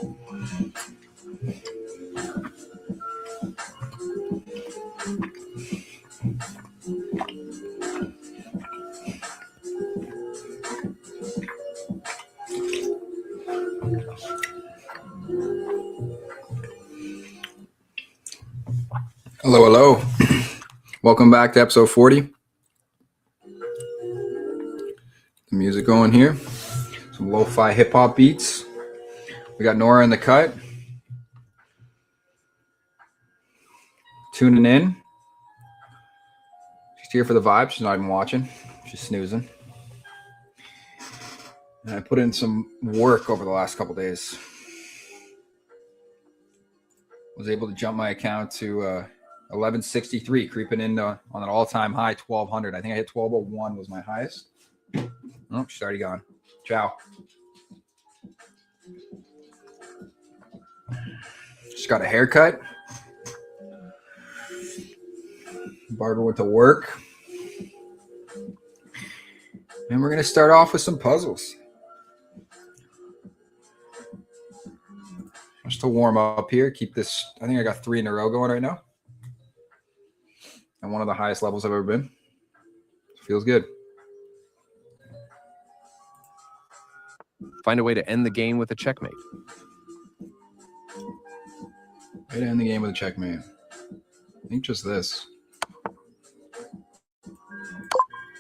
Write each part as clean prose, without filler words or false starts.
Hello, hello. Welcome back to episode 40. The music going here. Some lo-fi hip-hop beats. We got Nora in the cut. Tuning in. She's here for the vibe. She's not even watching. She's snoozing. And I put in some work over the last couple days. Was able to jump my account to 1163, creeping in on an all-time high 1200. I think I hit 1201 was my highest. Oh, she's already gone. Ciao. Just got a haircut. Barber went to work. And we're going to start off with some puzzles. Just to warm up here. Keep this. I think I got 3 in a row going right now. And one of the highest levels I've ever been. Feels good. Find a way to end the game with a checkmate. Way to end the game with a checkmate. I think just this.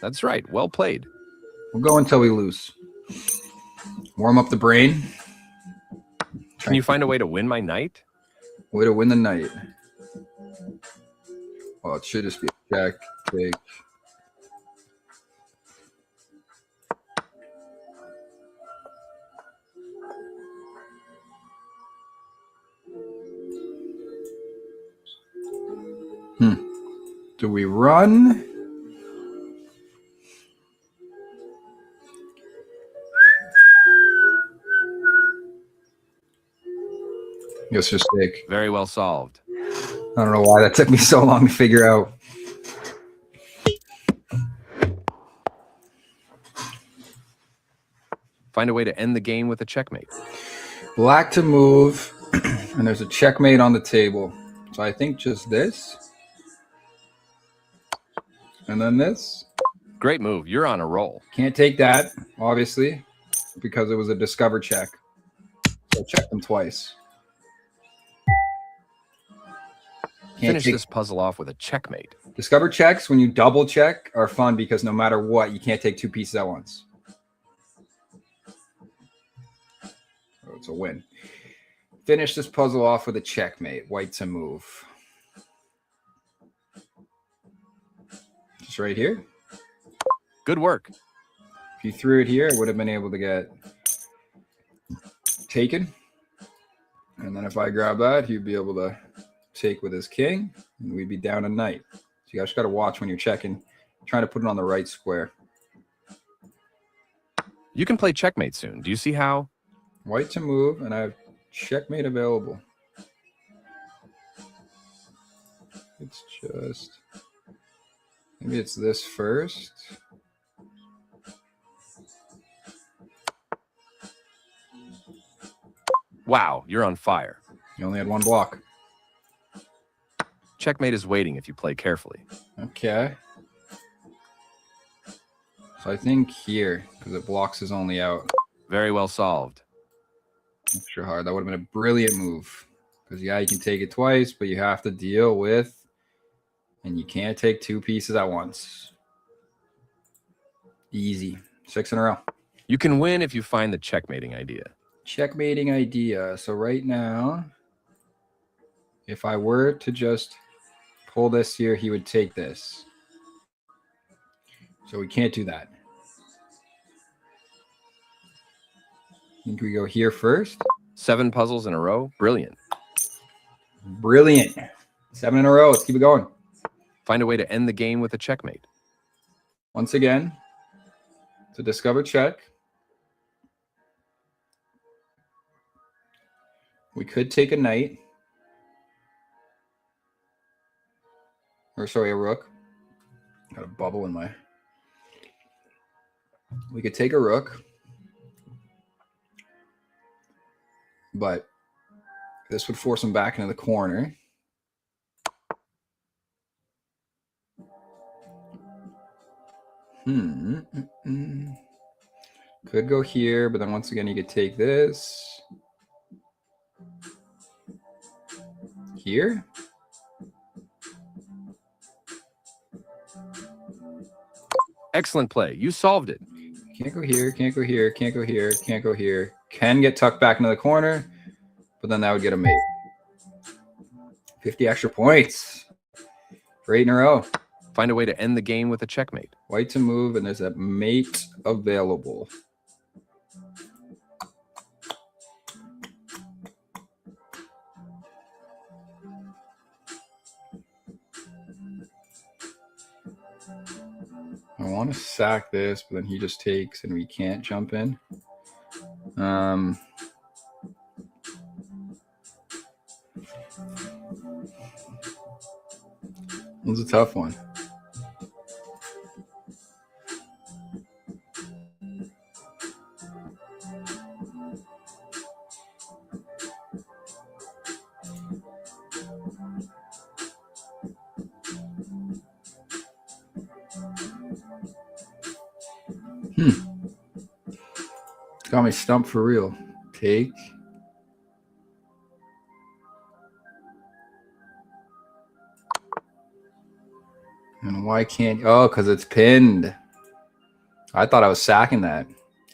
That's right. Well played. We'll go until we lose. Warm up the brain. Can you find a way to win my knight? Way to win the night. Well, it should just be a check, take. Do we run? Guess just take. Very well solved. I don't know why that took me so long to figure out. Find a way to end the game with a checkmate. Black to move, and there's a checkmate on the table. So I think just this. And then this. Great move. You're on a roll. Can't take that, obviously, because it was a discover check. So check them twice. Finish this puzzle off with a checkmate. Discover checks, when you double check, are fun because no matter what, you can't take 2 pieces at once. So it's a win. Finish this puzzle off with a checkmate. White to move. Just right here. Good work. If you threw it here, it would have been able to get taken. And then if I grab that, he'd be able to take with his king, and we'd be down a knight. So you guys got to watch when you're checking. Trying to put it on the right square. You can play checkmate soon. Do you see how? White to move, and I have checkmate available. It's just... maybe it's this first. Wow, you're on fire. You only had 1 block. Checkmate is waiting if you play carefully. Okay. So I think here, because it blocks his only out. Very well solved. Extra hard. That would have been a brilliant move. Because, yeah, you can take it twice, but you have to deal with... and you can't take 2 pieces at once. Easy. 6 in a row. You can win if you find the checkmating idea. Checkmating idea. So right now, if I were to just pull this here, he would take this. So we can't do that. I think we go here first. 7 puzzles in a row. Brilliant. Brilliant. 7 in a row. Let's keep it going. Find a way to end the game with a checkmate. Once again, to discover check. We could take a knight. Or sorry, a rook. Got a bubble in my... we could take a rook. But This would force him back into the corner. Could go here, but then once again, you could take this. Here? Excellent play. You solved it. Can't go here, can't go here, can't go here, can't go here. Can get tucked back into the corner, but then that would get a mate. 50 extra points for 8 in a row. Find a way to end the game with a checkmate. White to move, and there's a mate available. I want to sack this, but then he just takes, and we can't jump in. It was a tough one. Got me stumped for real. Take. And why can't... Oh, because it's pinned. I thought I was sacking that.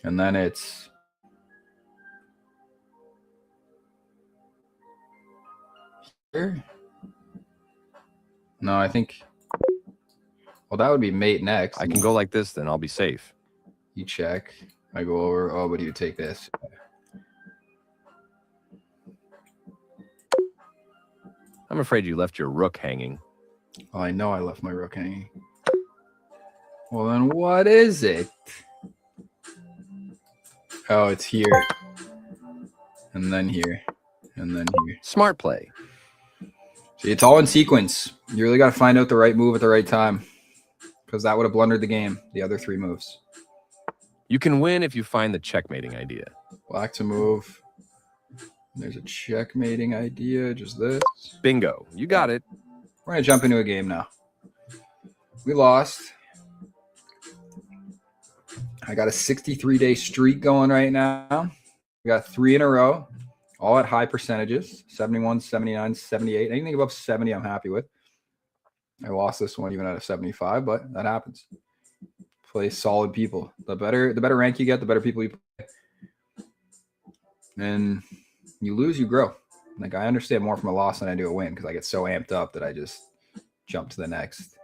And then it's... Here? No, I think... Well, that would be mate next. I can go like this, then I'll be safe. You check. I go over. Oh, but you take this. I'm afraid you left your rook hanging. Oh, I know I left my rook hanging. Well, then what is it? Oh, it's here. And then here. And then here. Smart play. See, it's all in sequence. You really got to find out the right move at the right time. Because that would have blundered the game, the other 3 moves. You can win if you find the checkmating idea. Black to move. There's a checkmating idea, just this. Bingo. You got it. We're going to jump into a game now. We lost. I got a 63-day streak going right now. We got 3 in a row, all at high percentages, 71, 79, 78. Anything above 70, I'm happy with. I lost this one even at a 75, but that happens. Play solid people. The better rank you get, the better people you play. And you lose, you grow. Like, I understand more from a loss than I do a win because I get so amped up that I just jump to the next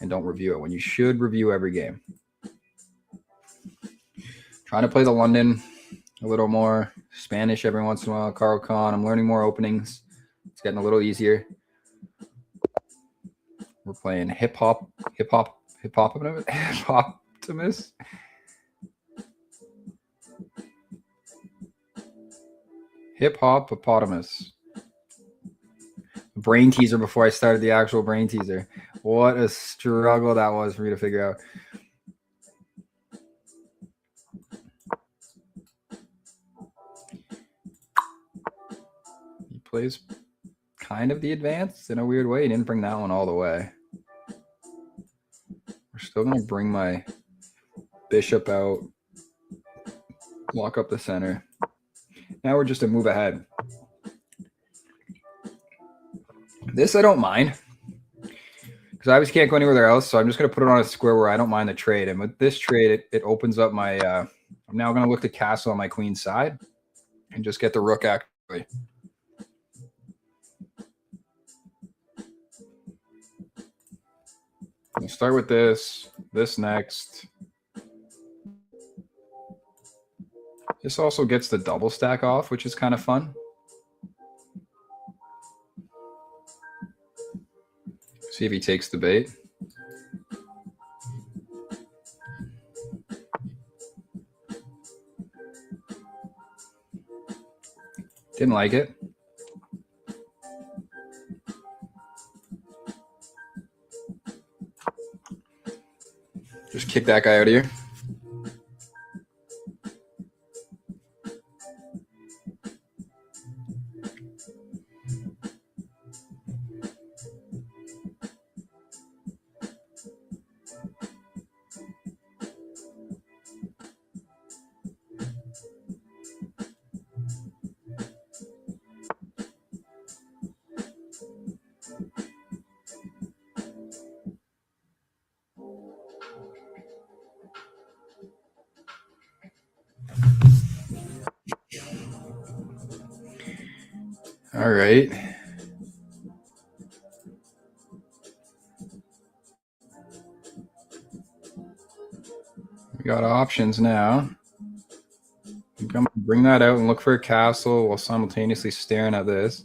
and don't review it when you should review every game. Trying to play the London a little more. Spanish every once in a while. Carl Khan. I'm learning more openings. It's getting a little easier. We're playing hip-hop. Hippopotamus. Hippopotamus. Brain teaser before I started the actual brain teaser. What a struggle that was for me to figure out. He plays kind of the advanced in a weird way. He didn't bring that one all the way. We're still going to bring my bishop out. Lock up the center. Now we're just a move ahead. This I don't mind. Because I obviously can't go anywhere else, so I'm just going to put it on a square where I don't mind the trade. And with this trade, it opens up my... I'm now going to look to castle on my queen's side and just get the rook actively. We'll start with this next. This also gets the double stack off, which is kind of fun. See if he takes the bait. Didn't like it. Just kick that guy out of here. All right. We got options now. I'm going to bring that out and look for a castle while simultaneously staring at this.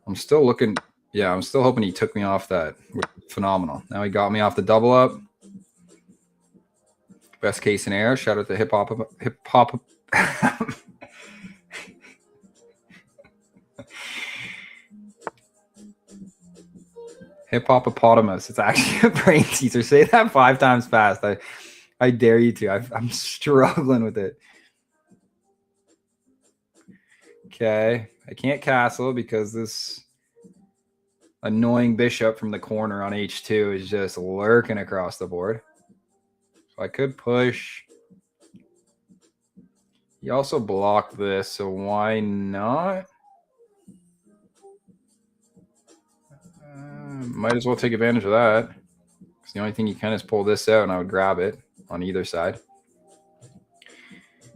I'm still looking. Yeah, I'm still hoping he took me off that. Phenomenal. Now he got me off the double up. Best case scenario. Shout out to hip hop. Hippopotamus. It's actually a brain teaser. Say that 5 times fast. I dare you to. I'm struggling with it. Okay. I can't castle because this annoying bishop from the corner on h2 is just lurking across the board. So I could push. He also blocked this, so why not? Might as well take advantage of that. Because the only thing you can is pull this out, and I would grab it on either side.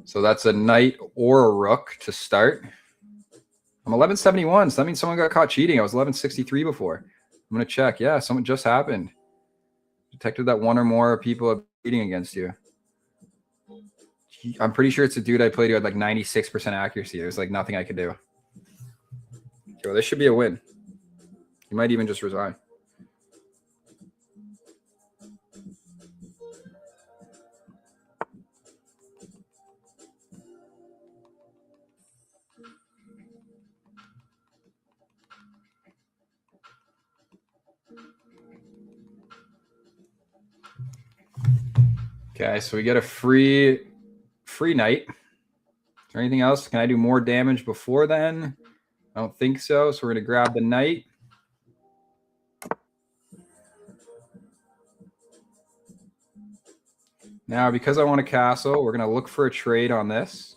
So that's a knight or a rook to start. I'm 1171, so that means someone got caught cheating. I was 1163 before. I'm going to check. Yeah, something just happened. Detected that one or more people are cheating against you. I'm pretty sure it's a dude I played who had like 96% accuracy. There's like nothing I could do. Yo, this should be a win. He might even just resign. Okay, so we get a free knight. Is there anything else? Can I do more damage before then? I don't think so. So we're going to grab the knight. Now, because I want a castle, we're going to look for a trade on this.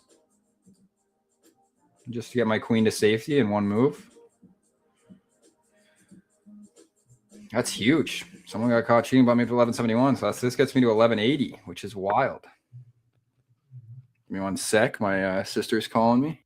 Just to get my queen to safety in one move. That's huge. Someone got caught cheating by me for 1171. So this gets me to 1180, which is wild. Give me one sec. My sister's calling me.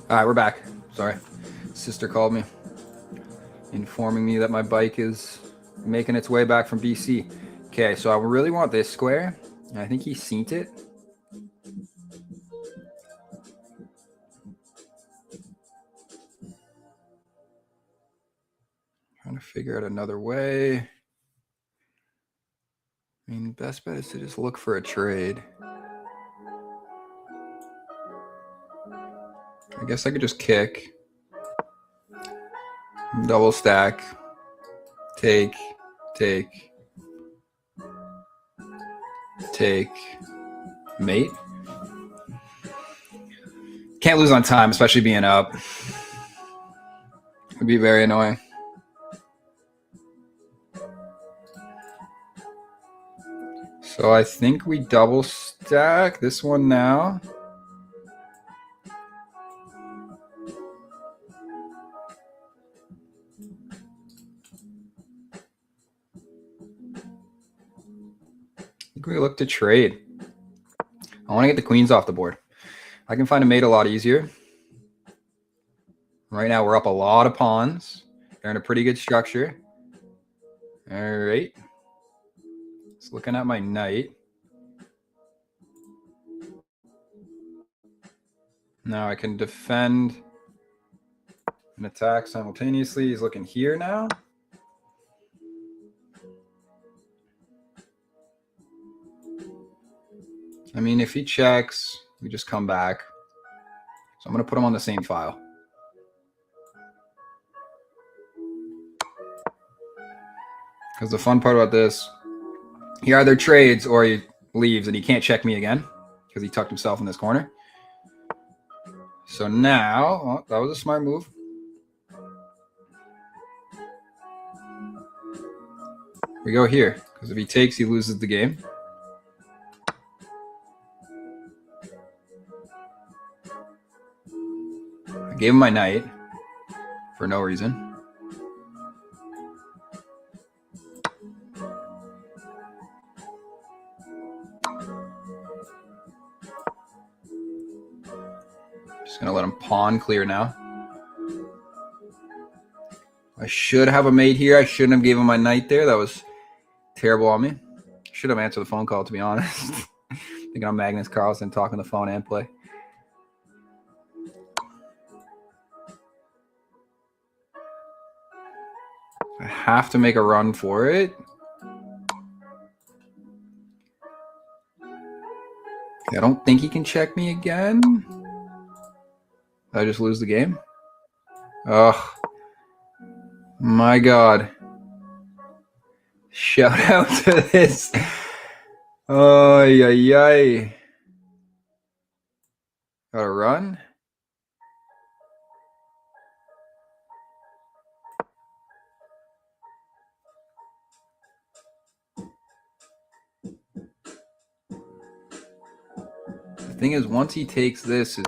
All right, we're back. Sorry. Sister called me, informing me that my bike is making its way back from BC. Okay, so I really want this square. I think he seen it. Trying to figure out another way. I mean, best bet is to just look for a trade. I guess I could just kick. Double stack. Take. Mate. Can't lose on time, especially being up. It'd be very annoying. So I think we double stack this one now. I think we look to trade. I want to get the queens off the board. I can find a mate a lot easier. Right now we're up a lot of pawns. They're in a pretty good structure. All right. Just looking at my knight. Now I can defend and attack simultaneously. He's looking here now. I mean, if he checks, we just come back. So I'm going to put him on the same file. Because the fun part about this, he either trades or he leaves and he can't check me again because he tucked himself in this corner. So now, well, that was a smart move. We go here because if he takes, he loses the game. I gave him my knight for no reason. Just going to let him pawn clear now. I should have a mate here. I shouldn't have gave him my knight there. That was terrible on me. Should have answered the phone call, to be honest. Thinking I'm Magnus Carlsen, talking the phone and play. I have to make a run for it. I don't think he can check me again. Did I just lose the game? Oh, my God. Shout out to this. Oh, yeah. Gotta run. The thing is, once he takes this,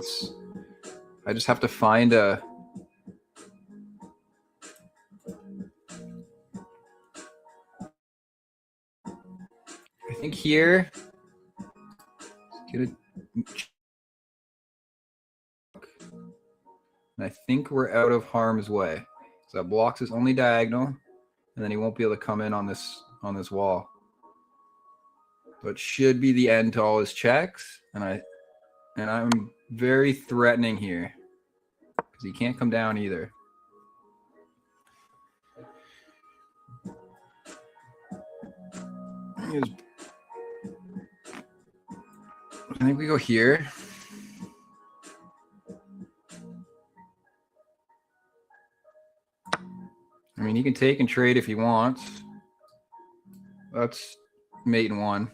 I just have to find a... I think here... Get it. And I think we're out of harm's way. So that blocks his only diagonal, and then he won't be able to come in on this wall. So it should be the end to all his checks, and I'm very threatening here because he can't come down either. I think we go here. I mean, he can take and trade if he wants. That's mate in one.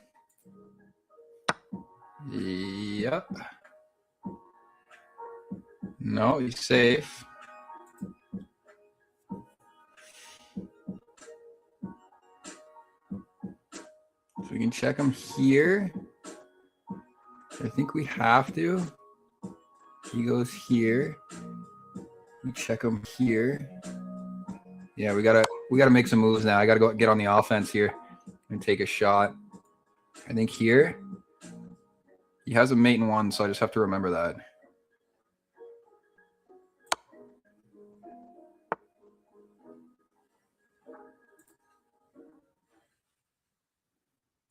Yep. No, he's safe. So we can check him here. I think we have to. He goes here. We check him here. Yeah, we gotta make some moves now. I gotta go get on the offense here and take a shot. I think here. He has a mate in one, so I just have to remember that.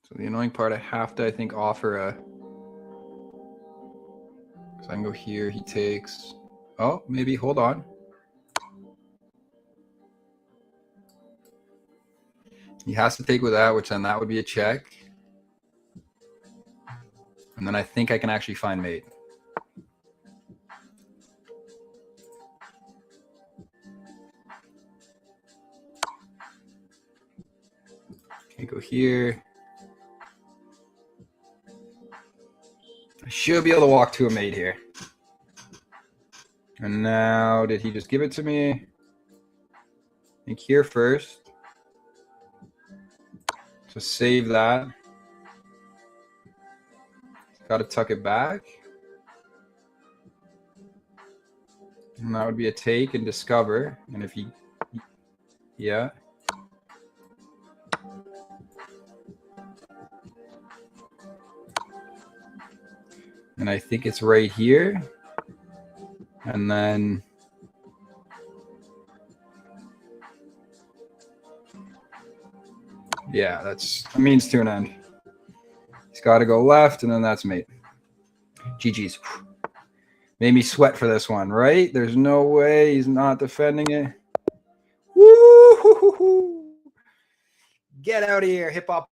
So the annoying part, I have to, I think, offer a... So I can go here, he takes... Oh, maybe, hold on. He has to take with that, which then that would be a check. And then I think I can actually find mate. Okay, go here. I should be able to walk to a mate here. And now, did he just give it to me? I think here first. So save that. Got to tuck it back. And that would be a take and discover. And if he, yeah. And I think it's right here. And then yeah, that's a means to an end. He's got to go left, and then that's mate. GG's. Made me sweat for this one, right? There's no way he's not defending it. Woo! Get out of here, hip hop.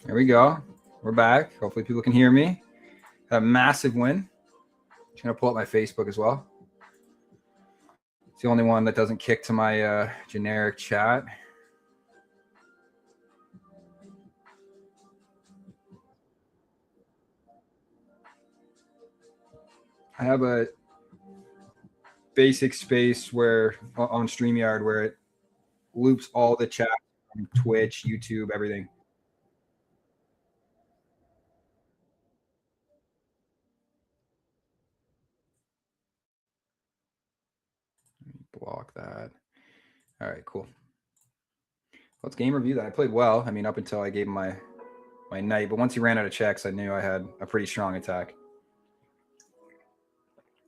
There we go. We're back. Hopefully people can hear me. A massive win. Just going to pull up my Facebook as well. It's the only one that doesn't kick to my generic chat. I have a basic space where on StreamYard where it loops all the chat from Twitch, YouTube, everything. Block that. All right, cool. Let's game review that. I played well. I mean, up until I gave him my knight, but once he ran out of checks, I knew I had a pretty strong attack.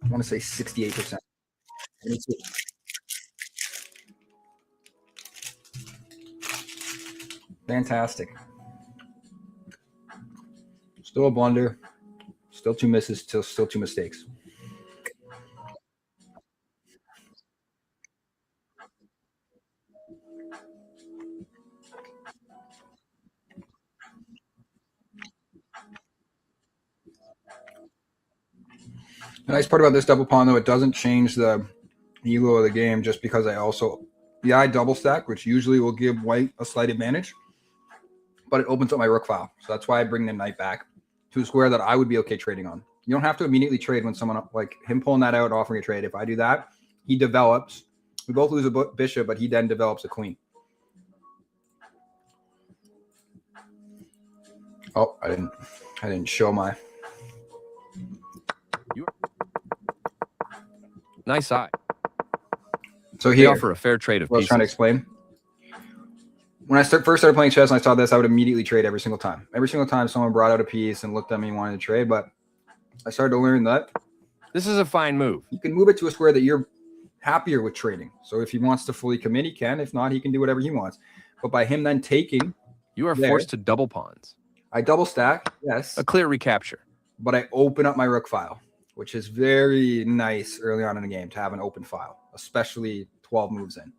I want to say 68%. Fantastic. Still a blunder. Still 2 misses. Still 2 mistakes. The nice part about this double pawn, though, it doesn't change the elo of the game just because I double stack, which usually will give white a slight advantage, but it opens up my rook file. So that's why I bring the knight back to a square that I would be okay trading on. You don't have to immediately trade when someone like him pulling that out, offering a trade. If I do that, he develops. We both lose a bishop, but he then develops a queen. Oh, I didn't show my. Nice eye. So They here, offer a fair trade of what I was trying to explain. When I first started playing chess and I saw this, I would immediately trade every single time. Every single time someone brought out a piece and looked at me and wanted to trade, but I started to learn that this is a fine move. You can move it to a square that you're happier with trading. So if he wants to fully commit, he can. If not, he can do whatever he wants. But by him then taking, you are forced to double pawns. I double stack, yes. A clear recapture. But I open up my rook file, which is very nice early on in the game to have an open file, especially 12 moves in.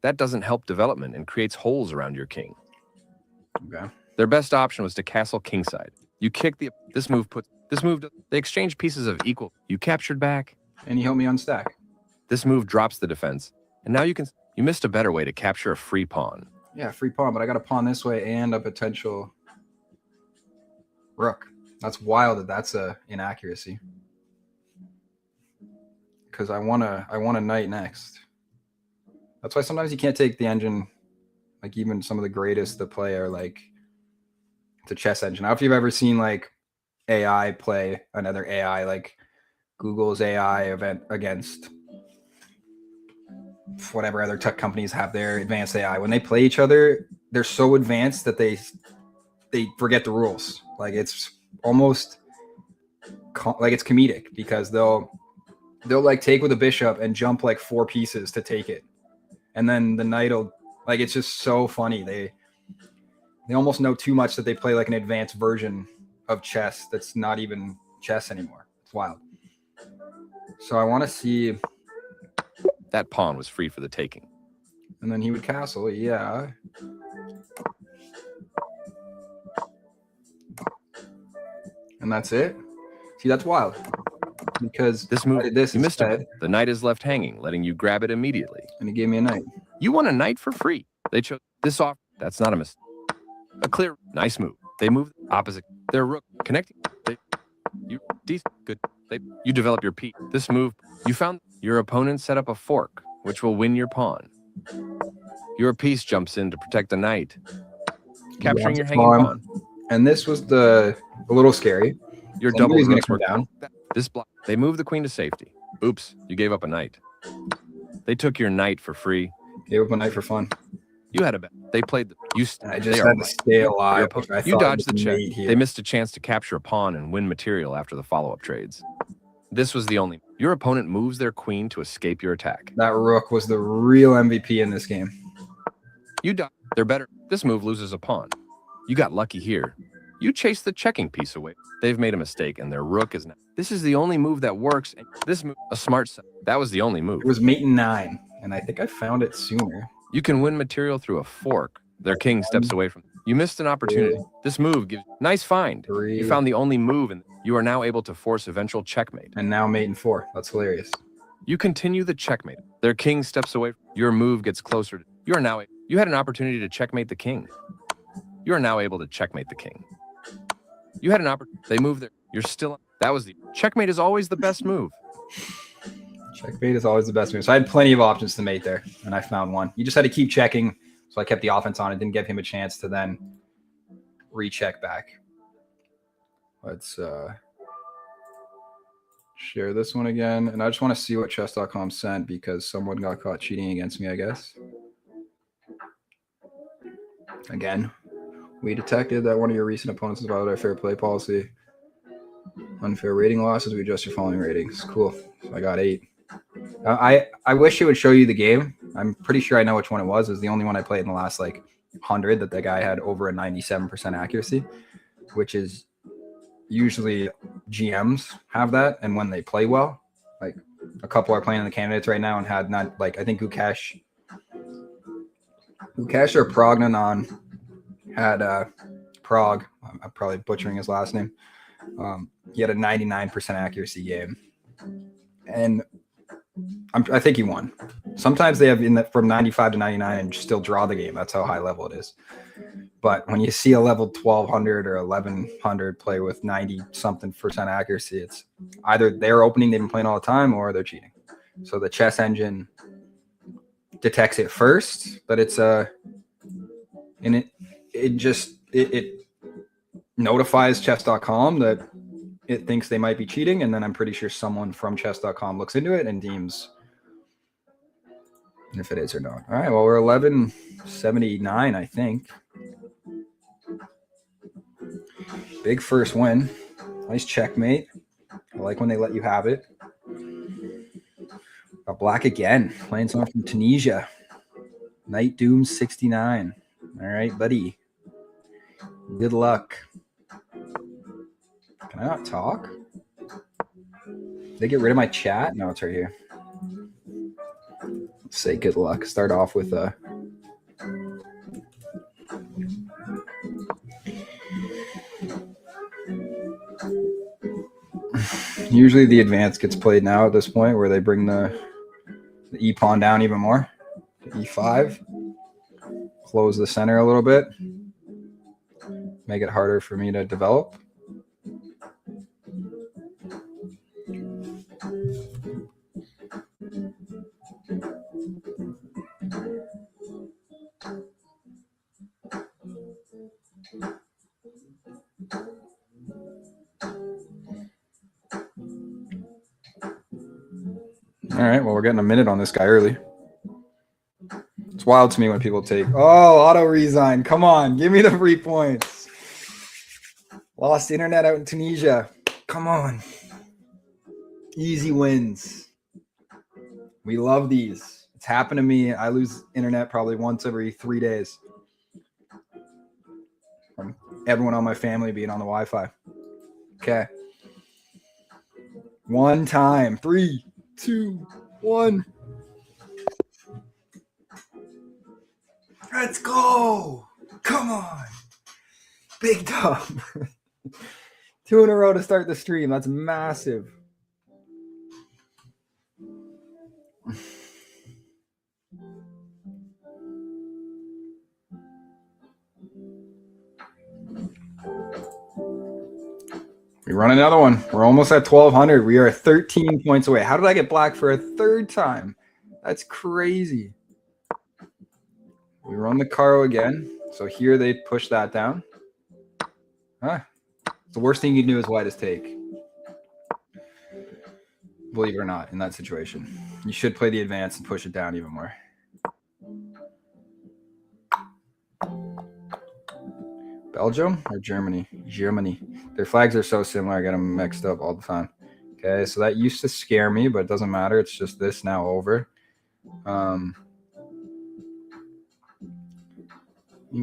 That doesn't help development and creates holes around your king. Okay. Their best option was to castle kingside. You kick this move. They exchanged pieces of equal. You captured back, and he helped me unstack. This move drops the defense, and now you missed a better way to capture a free pawn. Yeah, free pawn, but I got a pawn this way and a potential rook. That's wild that that's a inaccuracy. Because I want a knight next. That's why sometimes you can't take the engine, like even some of the greatest to play are like it's a chess engine. I don't know if you've ever seen like AI play another AI, like Google's AI event against whatever other tech companies have their advanced AI. When they play each other, they're so advanced that they forget the rules. Like it's almost like it's comedic because they'll like take with a bishop and jump like 4 pieces to take it, and then the knight will like it's just so funny. They almost know too much that they play like an advanced version of chess that's not even chess anymore. It's wild. So I want to see. That pawn was free for the taking. And then he would castle, yeah. And that's it. See, that's wild. Because This move, I did this you missed instead, it. The knight is left hanging, letting you grab it immediately. and he gave me a knight. You won a knight for free. They chose this off. That's not a mistake. A clear, nice move. They move opposite. Their rook connecting. You develop your piece. This move, you found your opponent set up a fork, which will win your pawn. Your piece jumps in to protect the knight, capturing your hanging pawn. And this was a little scary. Your double Somebody's gonna rooks come were down. This block. They moved the queen to safety. Oops, you gave up a knight. They took your knight for free. Gave up a knight for fun. You had a bet. They played the. I just had to stay alive. You dodged the check. They missed a chance to capture a pawn and win material after the follow-up trades. This was the only. Your opponent moves their queen to escape your attack. That rook was the real MVP in this game. You dodged. They're better. This move loses a pawn. You got lucky here. You chased the checking piece away. They've made a mistake, and their rook is now. This is the only move that works. And this move, a smart set. That was the only move. It was mate 9, and I think I found it sooner. You can win material through a fork. Their king steps away from. You missed an opportunity. This move gives. Nice find. 3. You found the only move, and you are now able to force eventual checkmate. And now mate 4. That's hilarious. You continue the checkmate. Their king steps away. Your move gets closer. You are now. You had an opportunity to checkmate the king. You are now able to checkmate the king. You had an opportunity. They moved there. You're still. That was the checkmate. Is always the best move. Checkmate is always the best move. So I had plenty of options to mate there, and I found one. You just had to keep checking, so I kept the offense on. It didn't give him a chance to then recheck back. Let's share this one again. And I just want to see what chess.com sent because someone got caught cheating against me, I guess. Again, we detected that one of your recent opponents has violated our fair play policy. Unfair rating losses. We adjust your following ratings. Cool. So I got 8. I wish it would show you the game. I'm pretty sure I know which one it was. It was the only one I played in the last like 100 that the guy had over a 97% accuracy, which is usually GMs have that. And when they play well, like a couple are playing in the candidates right now and had not like, I think Gukesh or Prognanon had Prague. I'm probably butchering his last name. He had a 99% accuracy game. And I think he won. Sometimes they have from 95 to 99 and still draw the game. That's how high level it is. But when you see a level 1200 or 1100 play with 90-something% accuracy, it's either they're opening, they've been playing all the time, or they're cheating. So the chess engine detects it first, but it's and it notifies chess.com that it thinks they might be cheating, and then I'm pretty sure someone from chess.com looks into it and deems if it is or not. All right, well, we're 1179, I think. Big first win. Nice checkmate. I like when they let you have it. Got black again, playing someone from Tunisia. Knight Doom 69. All right, buddy. Good luck. Can I not talk? Did they get rid of my chat? No, it's right here. Let's say good luck. Start off with a. Usually the advance gets played now at this point where they bring the E pawn down even more. To E5. Close the center a little bit. Make it harder for me to develop. All right, well, we're getting a minute on this guy early. It's wild to me when people take, auto resign. Come on, give me the 3 points. Lost internet out in Tunisia. Come on. Easy wins. We love these. It's happened to me. I lose internet probably once every 3 days. From everyone on my family being on the Wi-Fi. Okay. One time. 3, 2, 1. Let's go. Come on. Big dub. 2 in a row to start the stream. That's massive. We run another one. We're almost at 1,200. We are 13 points away. How did I get black for a third time? That's crazy. We run the Caro again. So here they push that down. Huh. The worst thing you can do is white is take. Believe it or not, in that situation. You should play the advance and push it down even more. Belgium or Germany? Germany. Their flags are so similar. I get them mixed up all the time. Okay, so that used to scare me, but it doesn't matter. It's just this now over.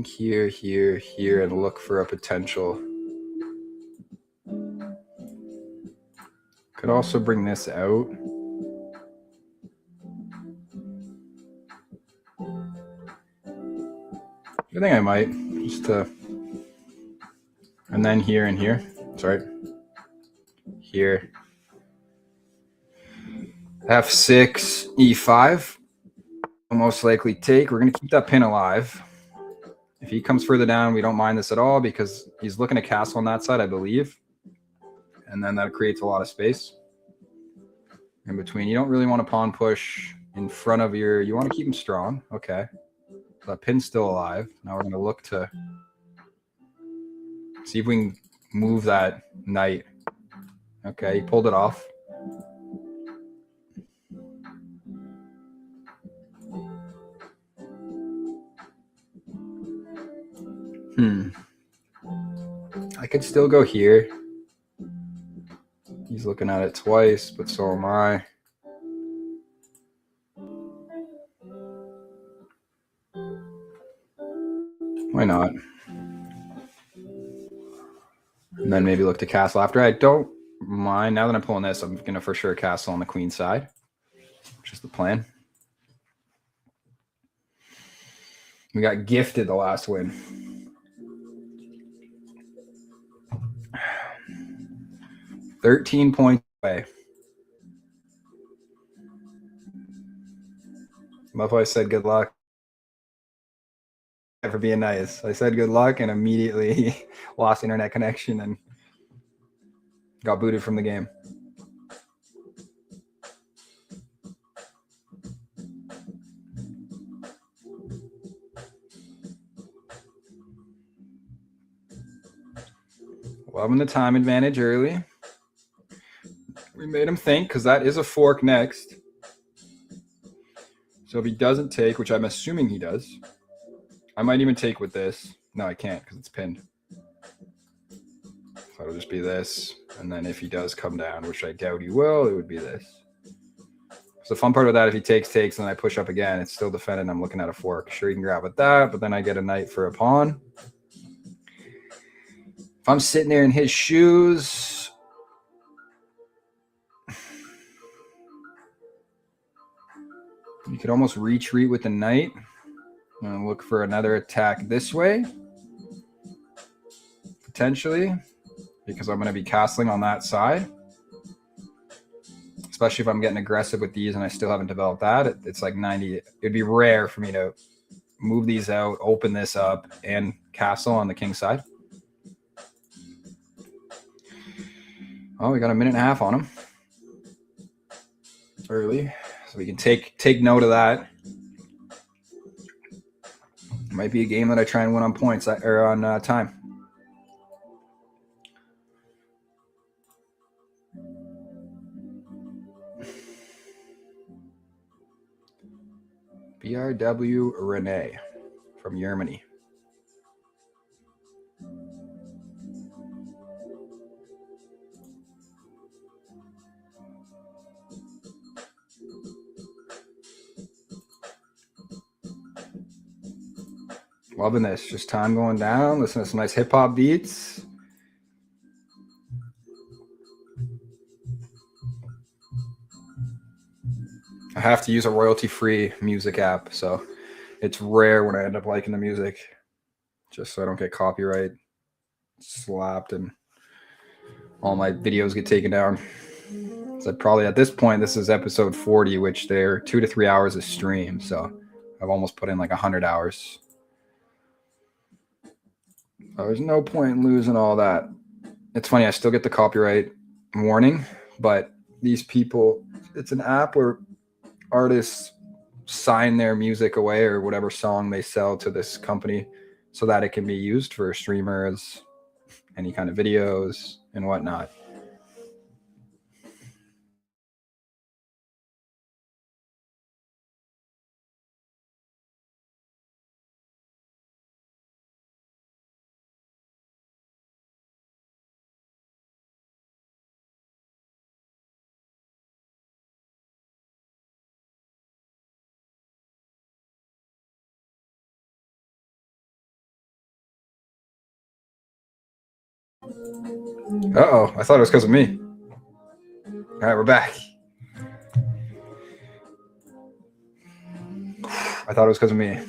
Here, here, here, and look for a potential. Could also bring this out. I think I might, just to, and then here and here. Sorry. Here. F6, E5. We'll most likely take. We're going to keep that pin alive. If he comes further down, we don't mind this at all because he's looking to castle on that side, I believe. And then that creates a lot of space in between. You don't really want to pawn push in front of your... You want to keep him strong. Okay. So that pin's still alive. Now we're going to look to see if we can move that knight. Okay, he pulled it off. I could still go here. He's looking at it twice, but so am I. Why not? And then maybe look to castle after. I don't mind. Now that I'm pulling this, I'm going to for sure castle on the queen side, which is the plan. We got gifted the last win. $13 points away. Love how I said good luck for being nice. I said good luck and immediately lost internet connection and got booted from the game. Loving the time advantage early. We made him think because that is a fork next. So if he doesn't take, which I'm assuming he does, I might even take with this. No, I can't because it's pinned. So it'll just be this. And then if he does come down, which I doubt he will, it would be this. So the fun part of that, if he takes, and I push up again, it's still defended. I'm looking at a fork. Sure, you can grab with that, but then I get a knight for a pawn. If I'm sitting there in his shoes, you could almost retreat with the knight and look for another attack this way, potentially, because I'm going to be castling on that side. Especially if I'm getting aggressive with these and I still haven't developed that. It's like 90. It'd be rare for me to move these out, open this up, and castle on the king side. Oh, we got a minute and a half on him. Early. So we can take note of that. It might be a game that I try and win on points or on time. PRW Renee from Germany. Loving this. Just time going down. Listen to some nice hip hop beats. I have to use a royalty-free music app, so it's rare when I end up liking the music, just so I don't get copyright slapped and all my videos get taken down. So probably at this point, this is episode 40, which they're 2 to 3 hours of stream, so I've almost put in like 100 hours. There's no point in losing all that. It's funny, I still get the copyright warning, but these people, it's an app where artists sign their music away or whatever song they sell to this company so that it can be used for streamers, any kind of videos and whatnot. Uh-oh, I thought it was because of me. All right, we're back. I thought it was because of me.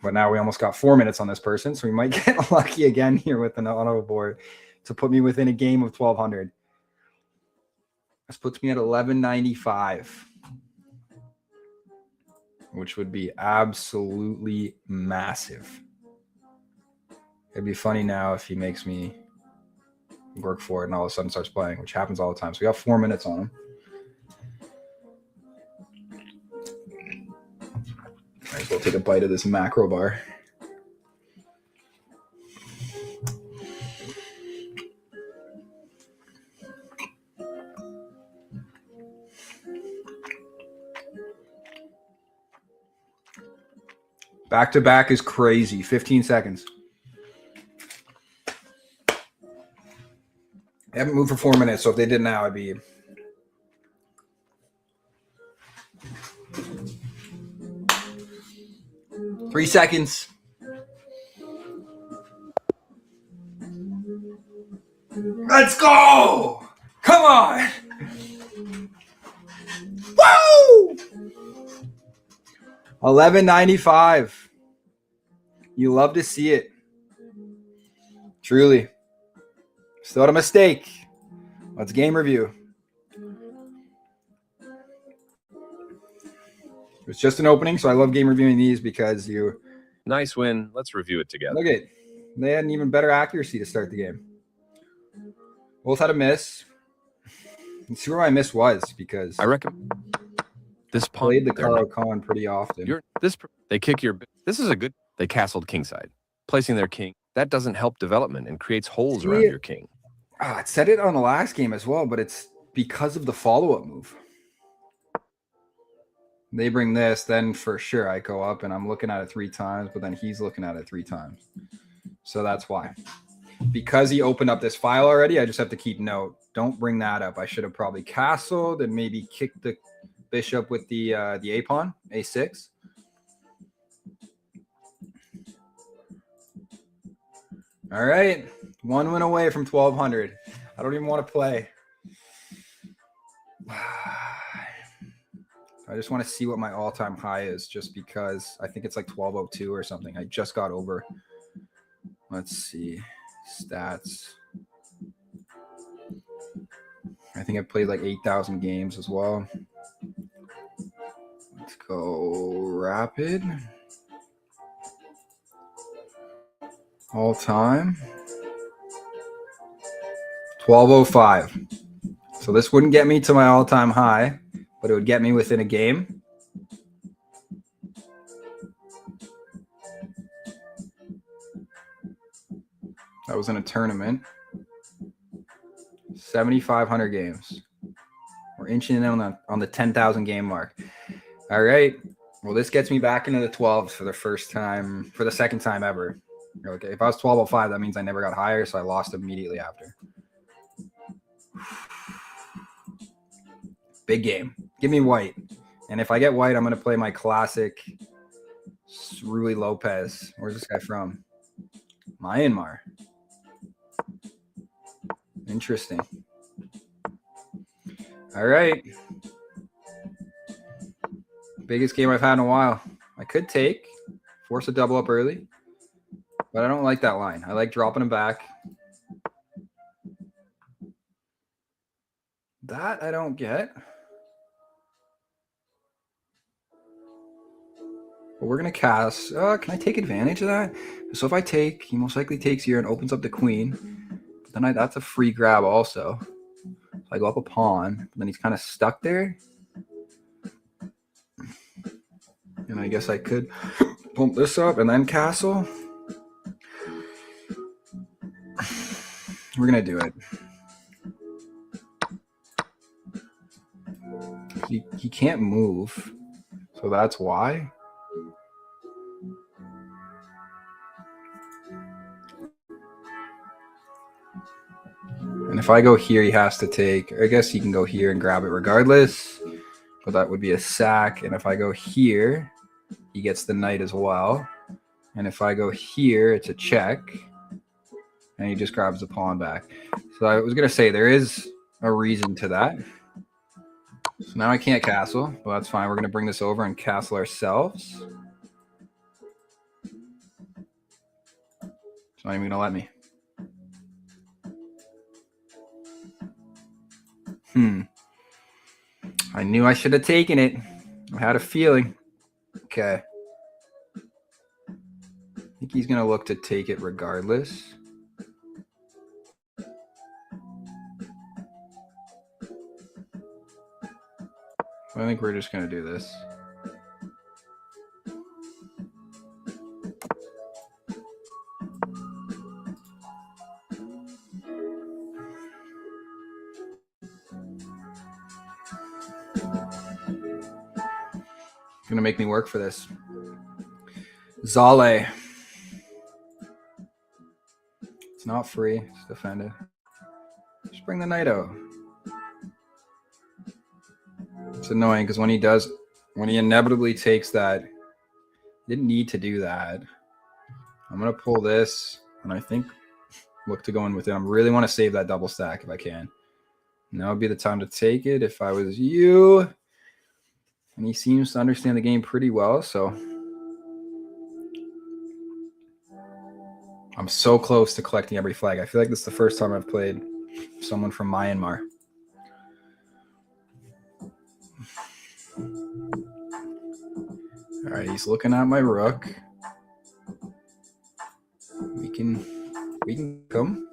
But now we almost got 4 minutes on this person, so we might get lucky again here with an auto board to put me within a game of 1,200. This puts me at 1195, which would be absolutely massive. It'd be funny now if he makes me work for it and all of a sudden starts playing, which happens all the time. So we got 4 minutes on him. Might as well take a bite of this macro bar. Back to back is crazy. 15 seconds. They haven't moved for 4 minutes, so if they did now, it'd be 3 seconds. Let's go! Come on! Woo! 1195. You love to see it. Truly. Still a mistake. Let's game review. It's just an opening, so I love game reviewing these because you... Nice win. Let's review it together. Look at it. They had an even better accuracy to start the game. Both had a miss. Let's see where my miss was, because I recommend this pawn. Played the Karo Khan pretty often. They kick your... This is a good... They castled kingside, placing their king. That doesn't help development and creates holes around your king. It said it on the last game as well, but it's because of the follow-up move. They bring this, then for sure I go up and I'm looking at it 3 times, but then he's looking at it 3 times. So that's why. Because he opened up this file already, I just have to keep note. Don't bring that up. I should have probably castled and maybe kicked the bishop with the a-pawn, a6. All right. 1 win away from 1,200. I don't even want to play. I just want to see what my all-time high is, just because I think it's like 1202 or something. I just got over. Let's see. Stats. I think I played like 8,000 games as well. Let's go rapid. All time. 1205. So this wouldn't get me to my all-time high, but it would get me within a game. That was in a tournament. 7,500 games. We're inching in on the 10,000 game mark. All right. Well, this gets me back into the 12s for the second time ever. Okay, if I was 1205, that means I never got higher, so I lost immediately after. Big game. Give me white. And if I get white, I'm going to play my classic Rui Lopez. Where's this guy from? Myanmar. Interesting. All right. Biggest game I've had in a while. I could take, force a double up early, but I don't like that line. I like dropping him back. That I don't get. But we're going to cast. Can I take advantage of that? So if I take, he most likely takes here and opens up the queen. But then that's a free grab also. So I go up a pawn. But then he's kind of stuck there. And I guess I could pump this up and then castle. We're going to do it. He can't move. So that's why. And if I go here, he has to take. I guess he can go here and grab it regardless. But that would be a sack. And if I go here, he gets the knight as well. And if I go here, it's a check. And he just grabs the pawn back. So I was going to say there is a reason to that. So now I can't castle. Well, that's fine. We're going to bring this over and castle ourselves. It's not even going to let me. I knew I should have taken it. I had a feeling. Okay. I think he's going to look to take it regardless. I think we're just going to do this. Going to make me work for this. Zale. It's not free. It's defended. Just bring the knight out. It's annoying because when he inevitably takes that, didn't need to do that. I'm going to pull this, and I think look to go in with it. I really want to save that double stack if I can. Now would be the time to take it if I was you. And he seems to understand the game pretty well, so I'm so close to collecting every flag. I feel like this is the first time I've played someone from Myanmar. All right, he's looking at my rook. We can come.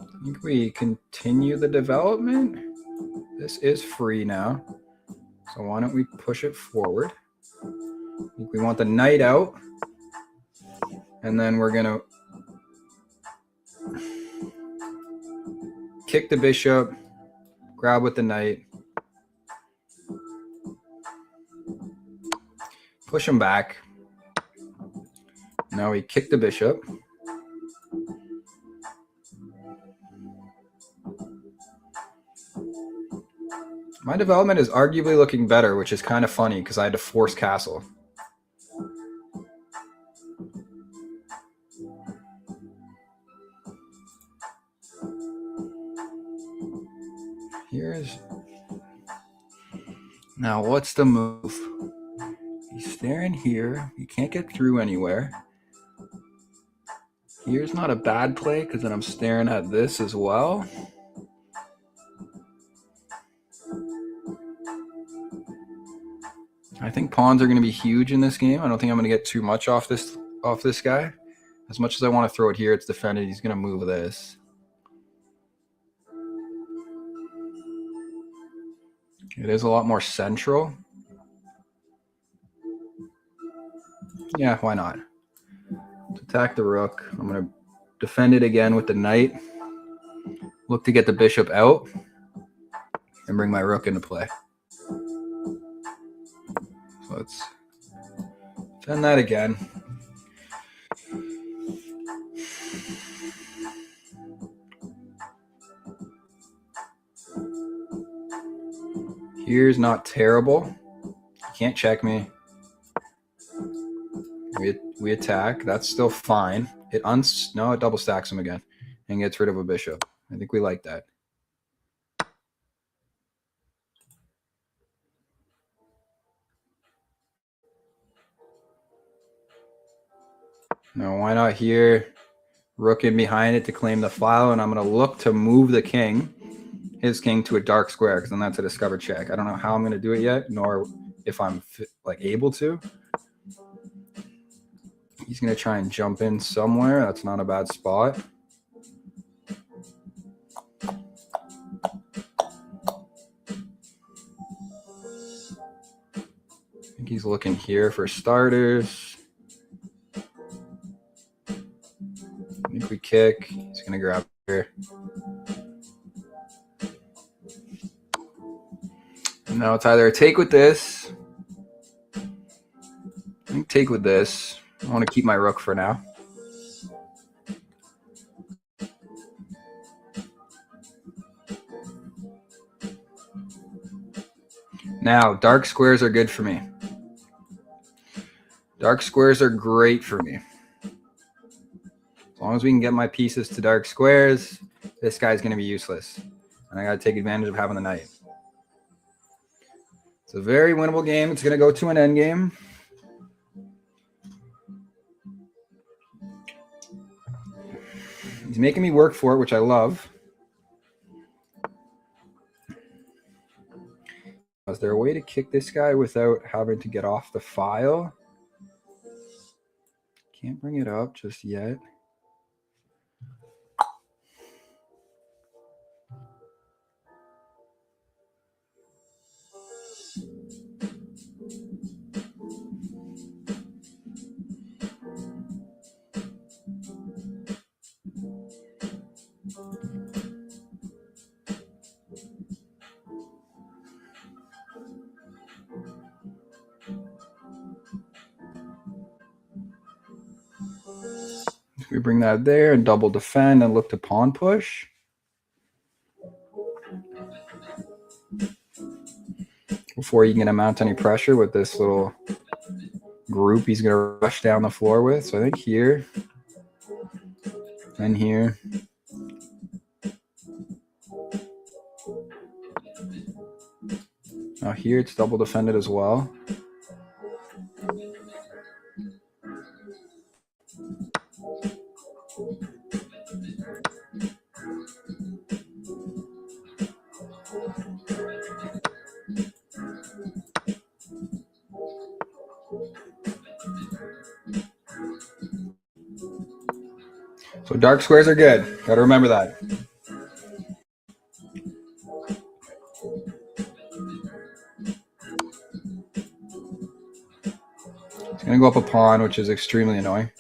I think we continue the development. This is free now. So why don't we push it forward? I think we want the knight out. And then we're going to kick the bishop, grab with the knight, push him back. Now we kick the bishop. My development is arguably looking better, which is kind of funny because I had to force castle. Now what's the move? He's staring here. He can't get through anywhere. Here's not a bad play because then I'm staring at this as well. I think pawns are going to be huge in this game. I don't think I'm going to get too much off this guy. As much as I want to throw it here, it's defended. He's going to move this. It is a lot more central. Yeah, why not? Let's attack the rook. I'm going to defend it again with the knight. Look to get the bishop out and bring my rook into play. So let's defend that again. Here's not terrible. Can't check me. We attack. That's still fine. It double stacks him again and gets rid of a bishop. I think we like that. Now, why not here? Rook in behind it to claim the file, and I'm going to look to move the king, his king, to a dark square, because then that's a discovered check. I don't know how I'm going to do it yet, nor if I'm able to. He's going to try and jump in somewhere. That's not a bad spot. I think he's looking here for starters. I think we kick. He's going to grab here. And now it's either a take with this. I think take with this. I want to keep my rook for now. Now, dark squares are good for me. Dark squares are great for me. As long as we can get my pieces to dark squares, this guy's going to be useless. And I got to take advantage of having the knight. It's a very winnable game. It's going to go to an end game. He's making me work for it, which I love. Is there a way to kick this guy without having to get off the file? Can't bring it up just yet. We bring that there and double defend and look to pawn push. Before you can mount any pressure with this little group he's going to rush down the floor with. So I think here and here. Now here it's double defended as well. So dark squares are good. Got to remember that. It's going to go up a pawn, which is extremely annoying.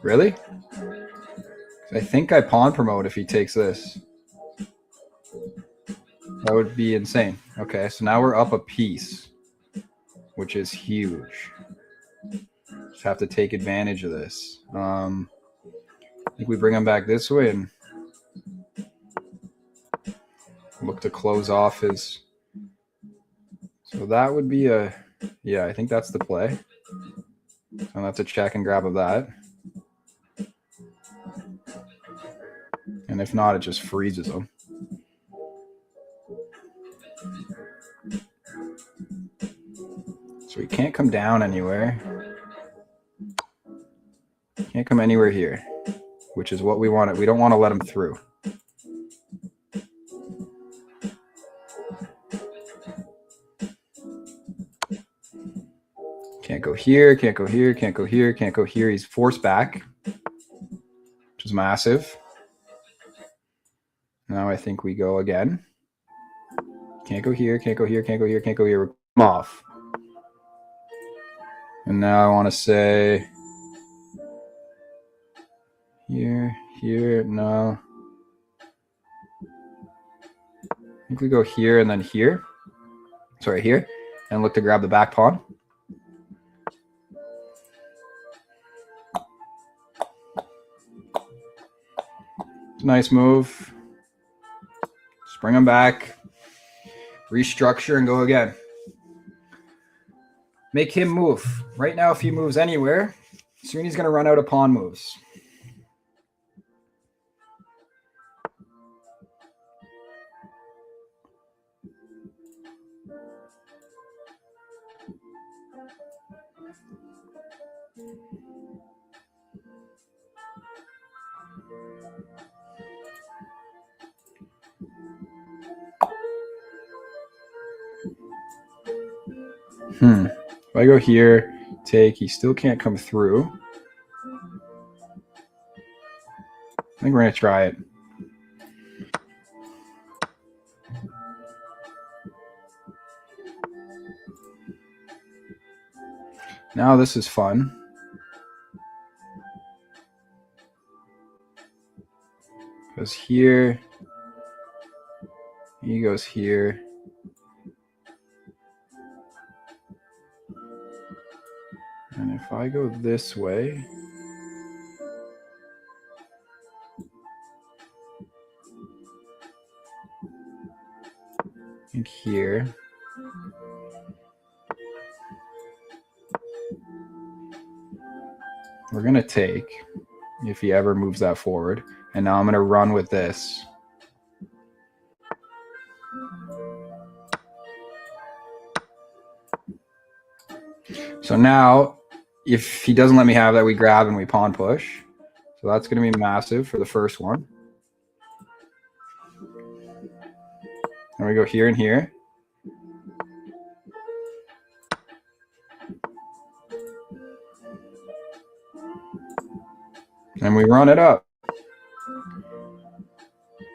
Really? I think I pawn promote if he takes this. That would be insane. Okay, so now we're up a piece, which is huge. Just have to take advantage of this. I think we bring him back this way and look to close off his. So that would be a, yeah, I think that's the play. And that's a check and grab of that. And if not, it just freezes him. So he can't come down anywhere. Can't come anywhere here, which is what we wanted. We don't want to let him through. Can't go here, can't go here, can't go here, can't go here. He's forced back, which is massive. Now I think we go again. Can't go here, can't go here, can't go here, can't go here. We're off. And now I want to say here, no. I think we go here and then here. Sorry, here. And look to grab the back pawn. Nice move. Just bring him back. Restructure and go again. Make him move. Right now, if he moves anywhere, soon he's going to run out of pawn moves. If I go here, take, he still can't come through. I think we're going to try it. Now this is fun. Goes here. He goes here. And if I go this way, and here, we're going to take if he ever moves that forward. And now I'm going to run with this. So now, if he doesn't let me have that, we grab and we pawn push. So that's going to be massive for the first one. And we go here and here. And we run it up.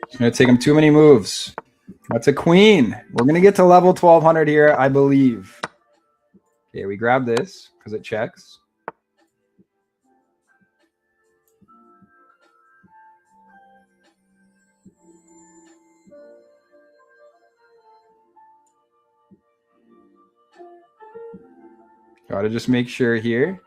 It's going to take him too many moves. That's a queen. We're going to get to level 1200 here, I believe. Okay, we grab this because it checks. Got to just make sure here.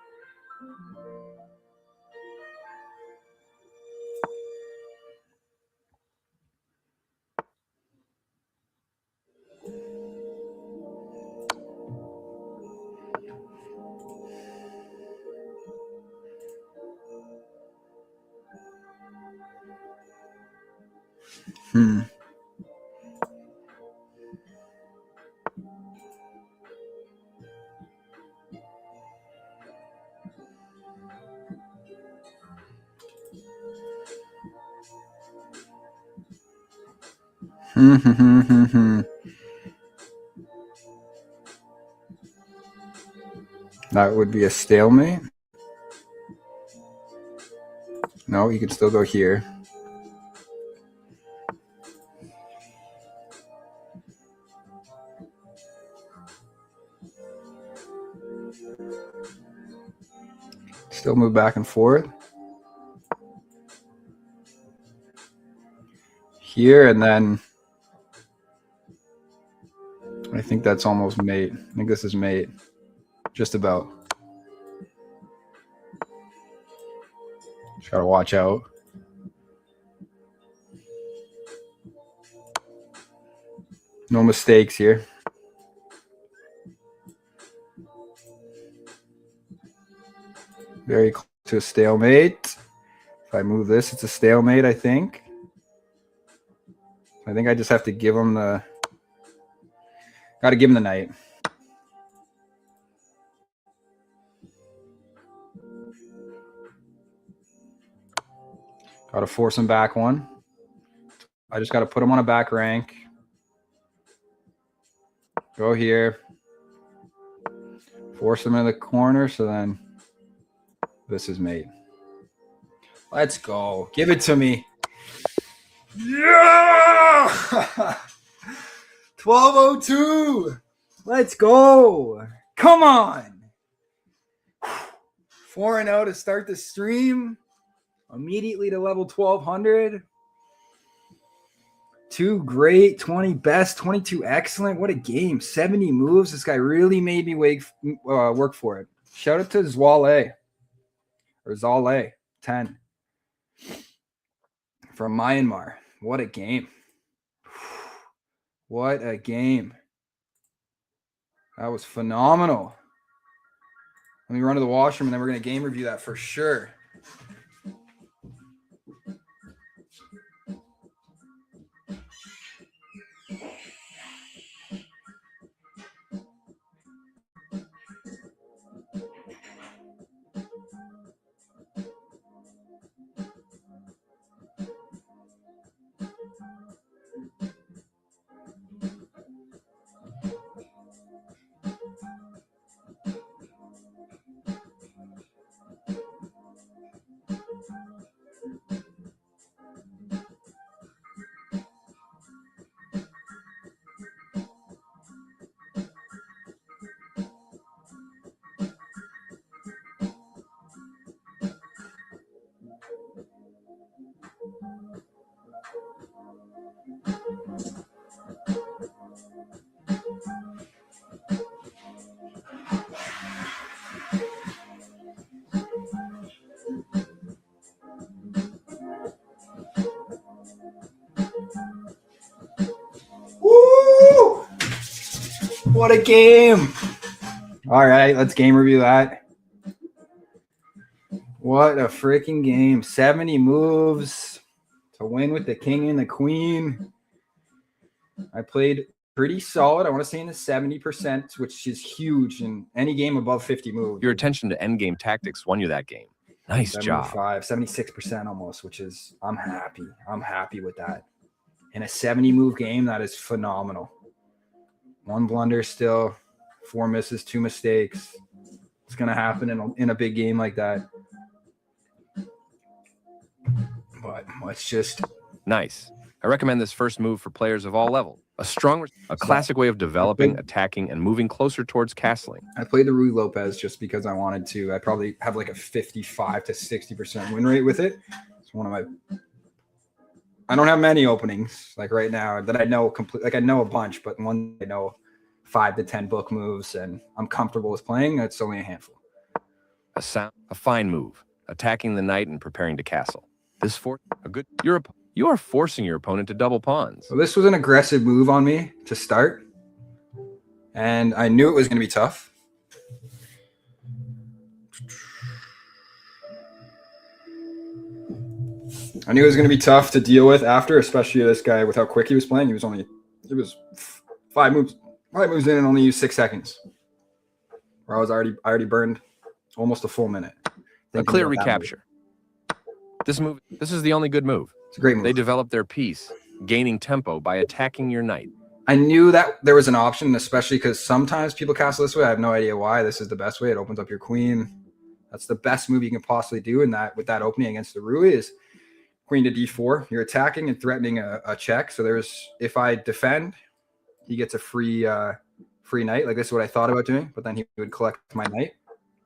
That would be a stalemate. No, you can still go here. Still move back and forth. Here, and then I think that's almost mate. I think this is mate. Just about. Just gotta watch out. No mistakes here. Very close to a stalemate. If I move this, it's a stalemate, I think. I think I just have to give him the... Got to give him the knight. Got to force him back one. I just got to put him on a back rank. Go here. Force him in the corner, so then this is mate. Let's go. Give it to me. Yeah! 1202. Let's go. Come on. 4-0 to start the stream. Immediately to level 1200. 2 great, 20 best, 22 excellent. What a game. 70 moves. This guy really made me work for it. Shout out to Zwale. Or Zale 10. From Myanmar. What a game. What a game. That was phenomenal. Let me run to the washroom and then we're going to game review that for sure. Woo! What a game. All right, let's game review that. What a freaking game. 70 moves to win with the king and the queen. I played pretty solid. I want to say in the 70%, which is huge in any game above 50 moves. Your attention to endgame tactics won you that game. Nice job. 76% almost, which is, I'm happy. I'm happy with that. In a 70 move game, that is phenomenal. 1 blunder still, 4 misses, 2 mistakes. It's going to happen in a big game like that. But let's just... Nice. I recommend this first move for players of all levels. A classic way of developing, attacking, and moving closer towards castling. I played the Rui Lopez just because I wanted to. I probably have like a 55 to 60% win rate with it. It's one of my... I don't have many openings like right now that I know complete. Like I know a bunch, but one I know 5 to 10 book moves, and I'm comfortable with playing. It's only a handful. A fine move, attacking the knight and preparing to castle. You are forcing your opponent to double pawns. So this was an aggressive move on me to start, and I knew it was going to be tough. I knew it was going to be tough to deal with after, especially this guy with how quick he was playing. It was 5 moves in and only used 6 seconds. Where I already burned almost a full minute. A clear recapture. This is the only good move. It's a great move. They develop their piece, gaining tempo by attacking your knight. I knew that there was an option, especially because sometimes people castle this way. I have no idea why. This is the best way. It opens up your queen. That's the best move you can possibly do in that with that opening against the Rui is queen to d4. You're attacking and threatening a check. So if I defend, he gets a free knight. Like this is what I thought about doing, but then he would collect my knight.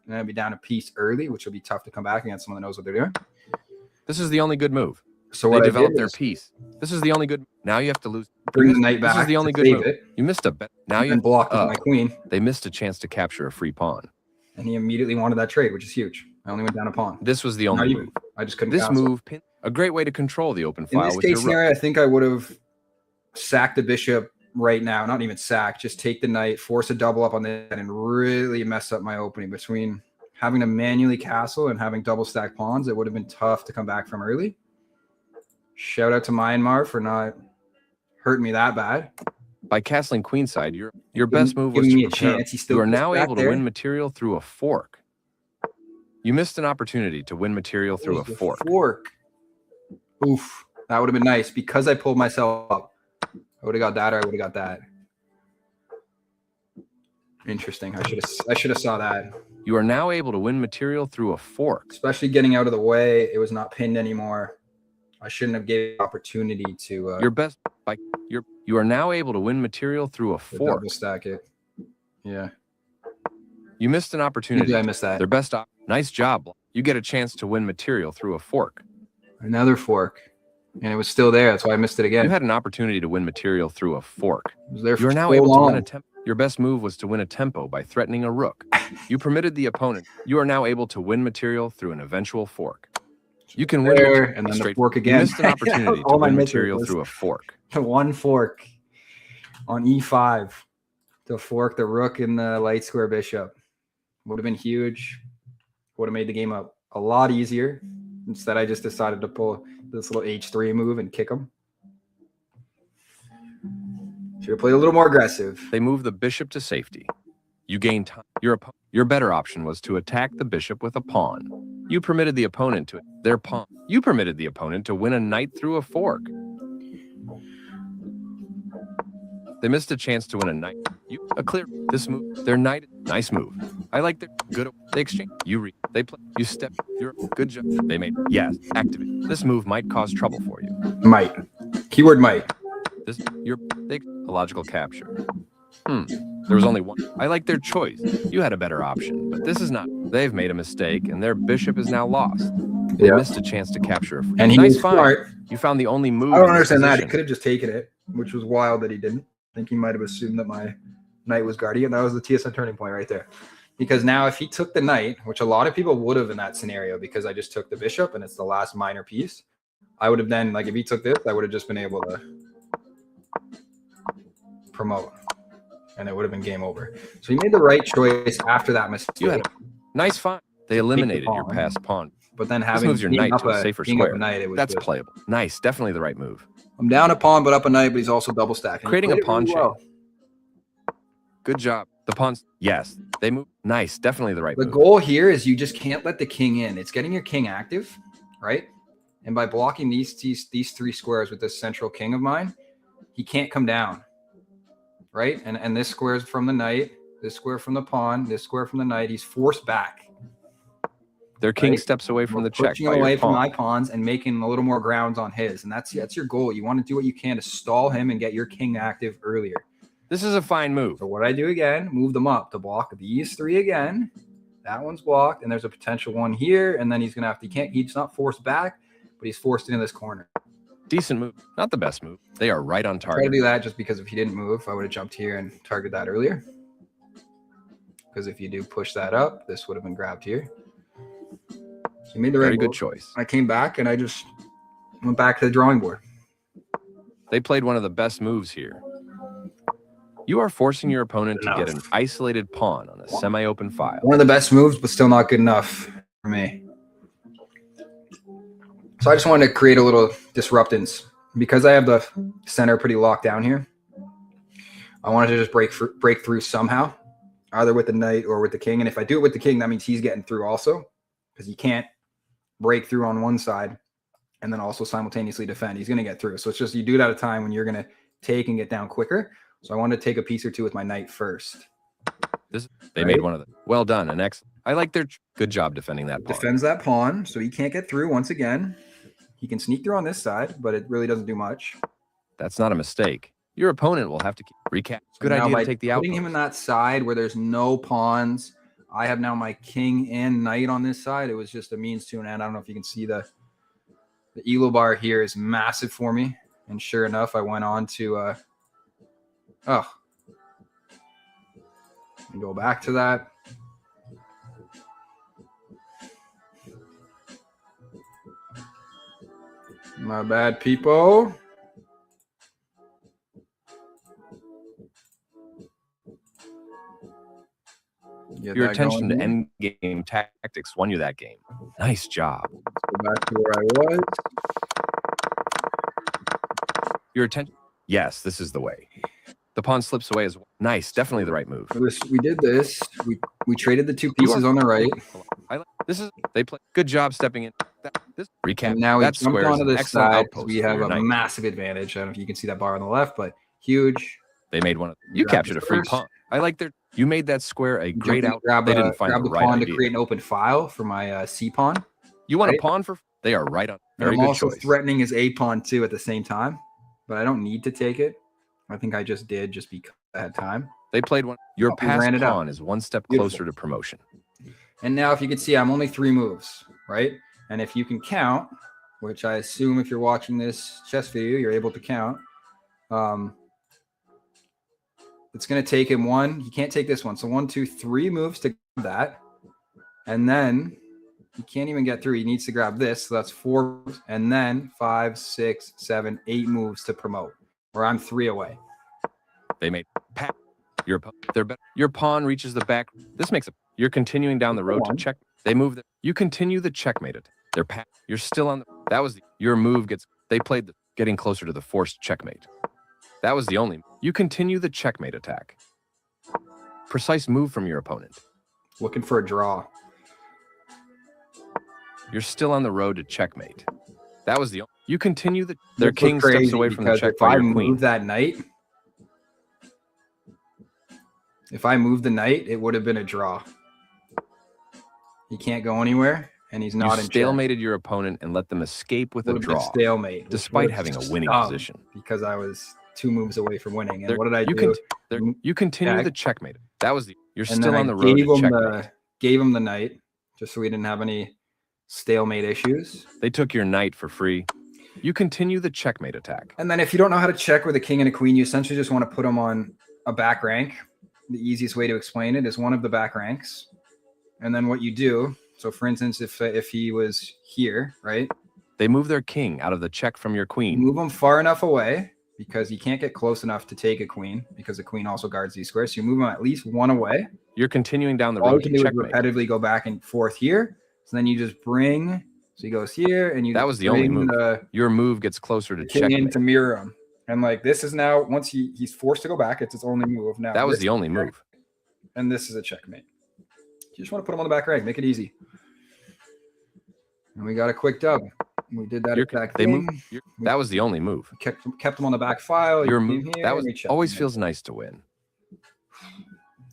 And I'd be down a piece early, which would be tough to come back against someone that knows what they're doing. This is the only good move. So what they develop their piece. This is the only good. Now you have to lose. Bring the knight back. This is the only good move. You missed a bet. Now you blocked my queen. They missed a chance to capture a free pawn. And he immediately wanted that trade, which is huge. I only went down a pawn. This was the only move. I just couldn't. This move, a great way to control the open file. In this case scenario, I think I would have sacked the bishop right now. Not even sack. Just take the knight, force a double up on the head, and really mess up my opening. Between having to manually castle and having double stack pawns, it would have been tough to come back from early. Shout out to Myanmar for not hurting me that bad. By castling queenside, your best move was to prepare. You are now able to win material through a fork. You missed an opportunity to win material through a fork. Oof. That would have been nice because I pulled myself up. I would have got that or I would have got that. Interesting. I should have saw that. You are now able to win material through a fork. Especially getting out of the way. It was not pinned anymore. I shouldn't have gave the opportunity to you are now able to win material through a fork. Double stack it. Yeah. You missed an opportunity. Maybe I missed that. Their best Nice job. You get a chance to win material through a fork. Another fork. And it was still there. That's why I missed it again. You had an opportunity to win material through a fork. It was there for You are now so able to win a long. tempo. Your best move was to win a tempo by threatening a rook. You permitted the opponent. You are now able to win material through an eventual fork. You can win There, material and then the straight. fork You again. missed an opportunity to All my win misses material was through a fork. one fork on e5 to fork the rook and the light square bishop. Would have been huge. Would have made the game a lot easier. Instead, I just decided to pull this little h3 move and kick him. Should have played a little more aggressive. They move the bishop to safety. You gain time. Your better option was to attack the bishop with a pawn. You permitted the opponent to their pawn. You permitted the opponent to win a knight through a fork. They missed a chance to win a knight. This move. Their knight. Nice move. I like their good. They exchange. They play. You step. You're good job. They made. Yes. Activate. This move might cause trouble for you. Might. Keyword might. A logical capture. There was only one. I like their choice. You had a better option, but this is not. They've made a mistake, and their bishop is now lost. They missed a chance to capture a free. And he was smart. You found the only move. I don't understand that. He could have just taken it, which was wild that he didn't. I think he might have assumed that my knight was guardian. That was the TSN turning point right there. Because now if he took the knight, which a lot of people would have in that scenario, because I just took the bishop and it's the last minor piece, I would have then, like if he took this, I would have just been able to promote. And it would have been game over. So he made the right choice after that mistake. You had a nice find. They eliminated your passed pawn. But then having moves your knight to a safer square. That's playable. Nice, definitely the right move. I'm down a pawn, but up a knight, but he's also double stacking. Creating a pawn chain. Good job. The pawns, yes, they move. Nice, definitely the right move. The goal here is you just can't let the king in. It's getting your king active, right? And by blocking these three squares with this central king of mine, he can't come down, right? And this square is from the knight, this square from the pawn, this square from the knight. He's forced back. Their king steps away from the check. Pushing away from my pawns and making a little more grounds on his. And that's your goal. You want to do what you can to stall him and get your king active earlier. This is a fine move. So what I do again, move them up to block these three again. That one's blocked, and there's a potential one here. And then he's going to have to, he's not forced back, but he's forced into this corner. Decent move. Not the best move. They are right on target. Try to do that just because if he didn't move, I would have jumped here and targeted that earlier. Because if you do push that up, this would have been grabbed here. So you made the right good choice. I came back and I just went back to the drawing board. They played one of the best moves here. You are forcing your opponent to get an isolated pawn on a semi-open file. One of the best moves, but still not good enough for me. So I just wanted to create a little disruptance. Because I have the center pretty locked down here, I wanted to just break through somehow, either with the knight or with the king. And if I do it with the king, that means he's getting through also, because he can't break through on one side and then also simultaneously defend. He's going to get through. So it's just you do it at a time when you're going to take and get down quicker. So I wanted to take a piece or two with my knight first. They made one of them. Well done. And excellent. I like their good job defending that pawn. Defends that pawn, so he can't get through once again. He can sneak through on this side, but it really doesn't do much. That's not a mistake. Your opponent will have to recap. Good idea to take the outpost. Putting him in that side where there's no pawns. I have now my king and knight on this side. It was just a means to an end. I don't know if you can see the elo bar here is massive for me. And sure enough, I went on to go back to that. My bad, people. Your attention to endgame tactics won you that game. Nice job. Let's go back to where I was. Your attention. Yes, this is the way. The pawn slips away as well. Nice, definitely the right move. We did this. We traded the two pieces on the right. They play. Good job stepping in. This recap. And now we jumped onto this side. We have a knight. massive advantage. I don't know if you can see that bar on the left, but huge. They made one. You captured a free pawn. I like their. You made that square a great out. They didn't find the right pawn idea. To create an open file for my C pawn. You want a pawn for? They are right on. Very good choice. I'm also threatening his A pawn too at the same time, but I don't need to take it. I think I just did just because I had time. They played one. Your passed pawn is one step closer to promotion. And now if you can see, I'm only 3 moves, right? And if you can count, which I assume if you're watching this chess video, you're able to count. It's going to take him 1. He can't take this one. So 1, 2, 3 moves to grab that. And then he can't even get through. He needs to grab this. So that's 4 moves. And then 5, 6, 7, 8 moves to promote, where I'm 3 away. They made pat. Your pawn reaches the back. This makes a. You're continuing down the road to check. They move. You continue the checkmate. They're pat. You're still on the. That was your move gets. They played the getting closer to the forced checkmate. That was the only. You continue the checkmate attack. Precise move from your opponent. Looking for a draw. You're still on the road to checkmate. That was the. You continue the. Their king steps away from the check by your queen. Move that knight. If I moved the knight, it would have been a draw. He can't go anywhere, and he's not in check. You stalemated your opponent and let them escape with a draw. Stalemate, despite having a winning position. Because I was 2 moves away from winning. And what did I do? You continue the checkmate. That was the. You're and still on the road to checkmate. Gave him the knight, just so we didn't have any stalemate issues. They took your knight for free. You continue the checkmate attack. And then if you don't know how to check with a king and a queen, you essentially just want to put them on a back rank. The easiest way to explain it is one of the back ranks. And then what you do, so for instance, if he was here, right? They move their king out of the check from your queen. You move him far enough away because he can't get close enough to take a queen because the queen also guards these squares. So you move him at least 1 away. You're continuing down the road. All you to can do checkmate. Is repetitively go back and forth here. So then you just bring, so he goes here and you. That was the only move. Your move gets closer to checkmate. To mirror him. And like this is now, once he's forced to go back, it's his only move. Now that was the only move. And this is a checkmate. You just want to put him on the back rank, make it easy. And we got a quick dub. We did that exact thing. That was the only move. Kept him on the back file. Your move. That was always feels nice to win.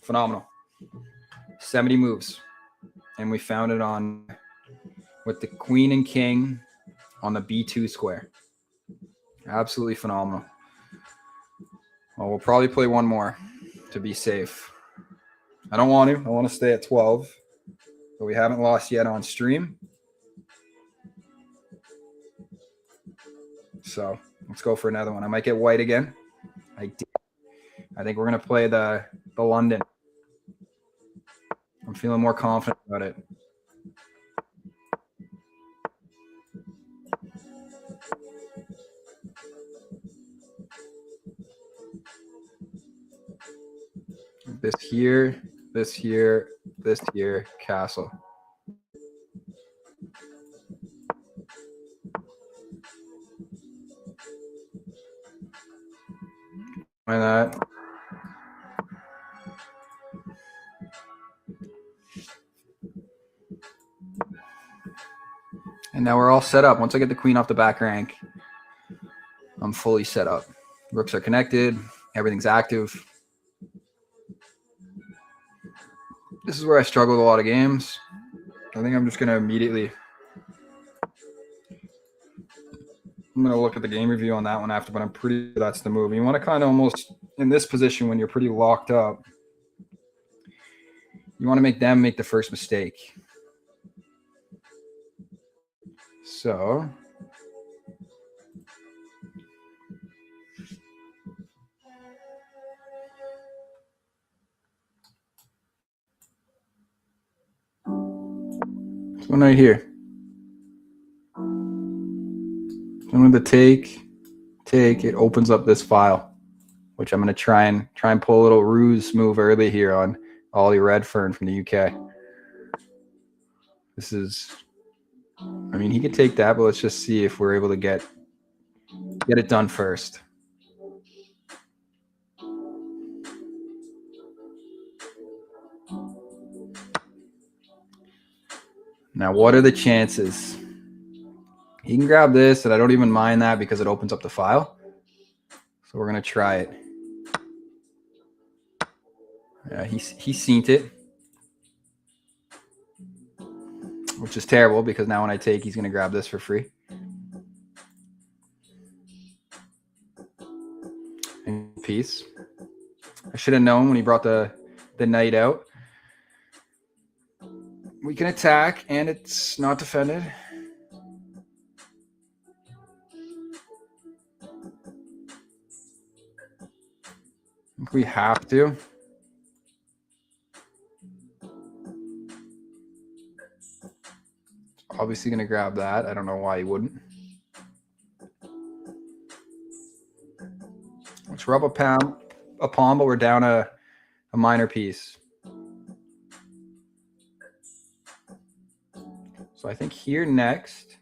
Phenomenal. 70 moves. And we found it on with the queen and king on the B2 square. Absolutely phenomenal. Well, we'll probably play one more to be safe. I don't want to. I want to stay at 12. But we haven't lost yet on stream. So let's go for another one. I might get white again. I think we're going to play the London. I'm feeling more confident about it. This here, this here, this here, castle. Why not? And now we're all set up. Once I get the queen off the back rank, I'm fully set up. Rooks are connected. Everything's active. This is where I struggle with a lot of games. I think I'm just going to immediately... I'm going to look at the game review on that one after, but I'm pretty sure that's the move. You want to kind of almost, in this position when you're pretty locked up, you want to make them make the first mistake. So... one right here. And with the take, it opens up this file, which I'm going to try and pull a little ruse move early here on Ollie Redfern from the UK. This is, I mean, he could take that, but let's just see if we're able to get it done first. Now, what are the chances? He can grab this, and I don't even mind that because it opens up the file. So we're going to try it. Yeah, he's seen it, which is terrible because now when I take, he's going to grab this for free. And piece. I should have known when he brought the knight out. We can attack, and it's not defended. I think we have to. Obviously going to grab that. I don't know why he wouldn't. Let's rub a pawn, but we're down a minor piece. So I think here next,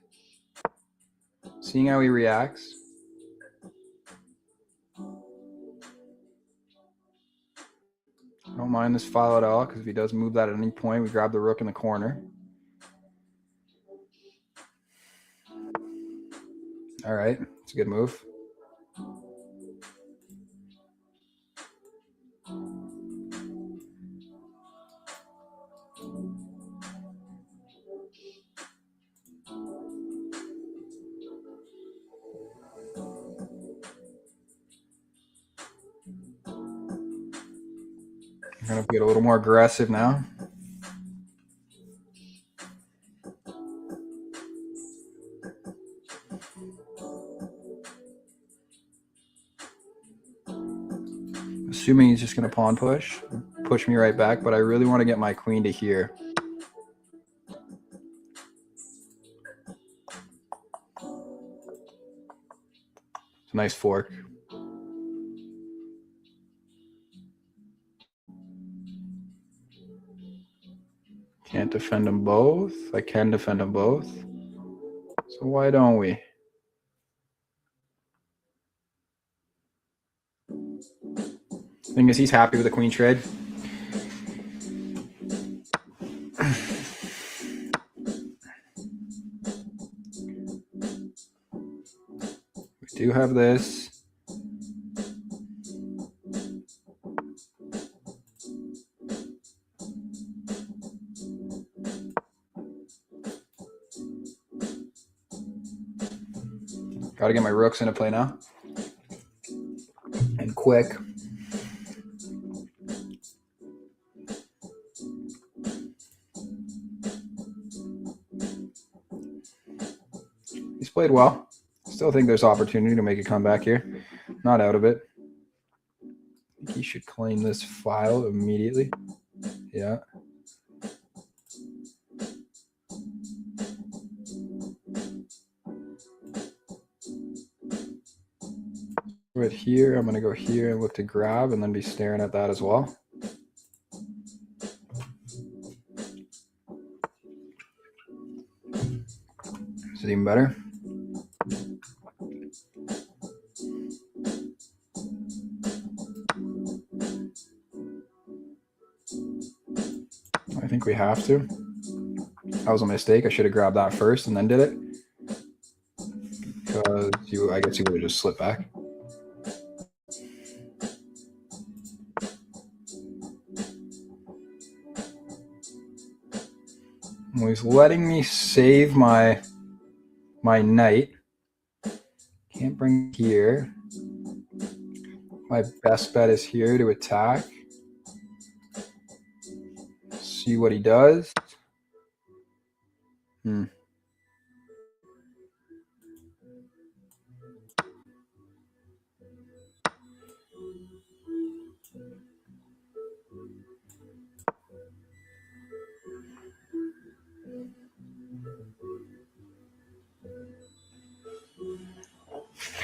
seeing how he reacts. I don't mind this file at all, because if he does move that at any point, we grab the rook in the corner. All right, it's a good move. I'm going to get a little more aggressive now. Assuming he's just going to pawn push me right back, but I really want to get my queen to here. It's a nice fork. Can't defend them both. I can defend them both. So why don't we? Thing is, he's happy with the queen trade. We do have this. Got to get my rooks into play now. And quick. He's played well. Still think there's opportunity to make a comeback here. Not out of it. I think he should claim this file immediately. Yeah. Right here, I'm going to go here and look to grab and then be staring at that as well. Is it even better? I think we have to. That was a mistake. I should have grabbed that first and then did it. Because I guess you would have just slipped back. Well, he's letting me save my knight. Can't bring here. My best bet is here to attack. See what he does.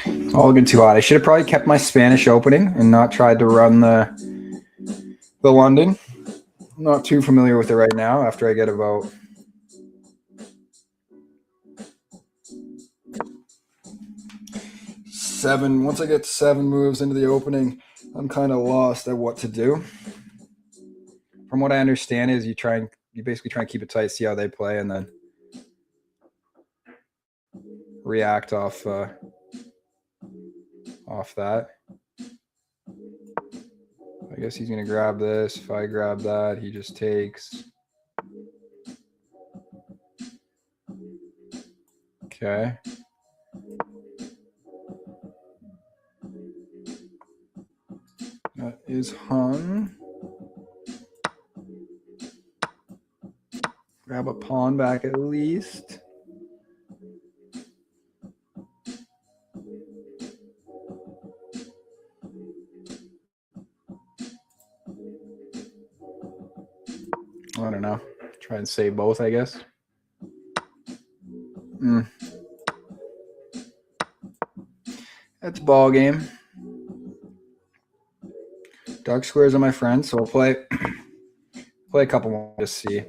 It's all looking too hot. I should have probably kept my Spanish opening and not tried to run the London. I'm not too familiar with it right now after I get about seven. Once I get 7 moves into the opening, I'm kind of lost at what to do. From what I understand is you basically try and keep it tight, see how they play, and then react off that. I guess he's going to grab this. If I grab that, he just takes. Okay. That is hung. Grab a pawn back at least. I don't know. Try and save both, I guess. That's ball game. Dark squares are my friends, so we'll play a couple more to see.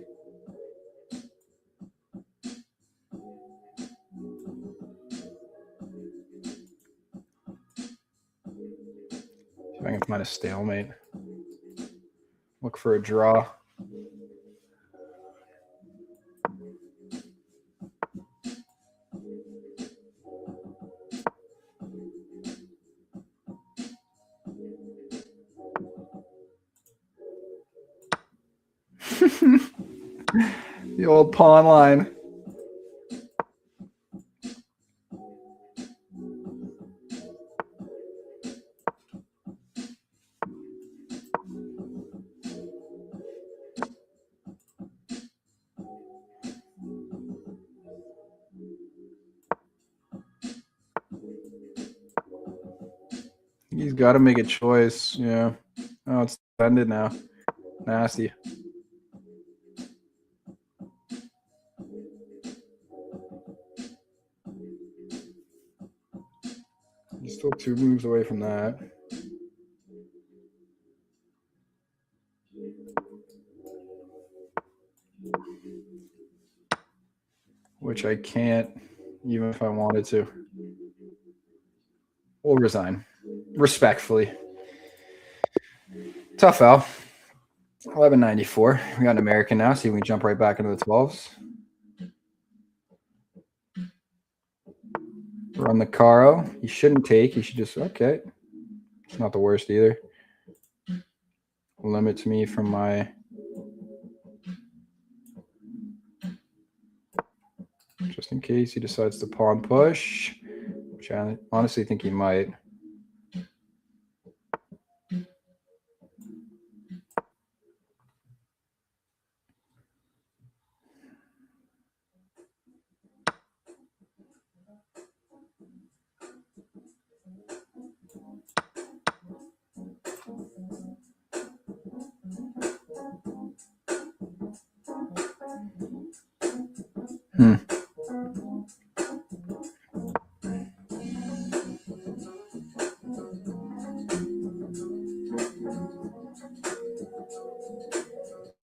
See if I can find a stalemate. Look for a draw. The old pawn line. He's got to make a choice. Yeah. Oh, it's ended now. Nasty. He's still 2 moves away from that. Which I can't, even if I wanted to. We'll resign. Respectfully. Tough L. 1194. We got an American now. See if we can jump right back into the 12s. Run the Caro. He shouldn't take. He should just, okay. It's not the worst either. Limits me from my... Just in case he decides to pawn push, which I honestly think he might.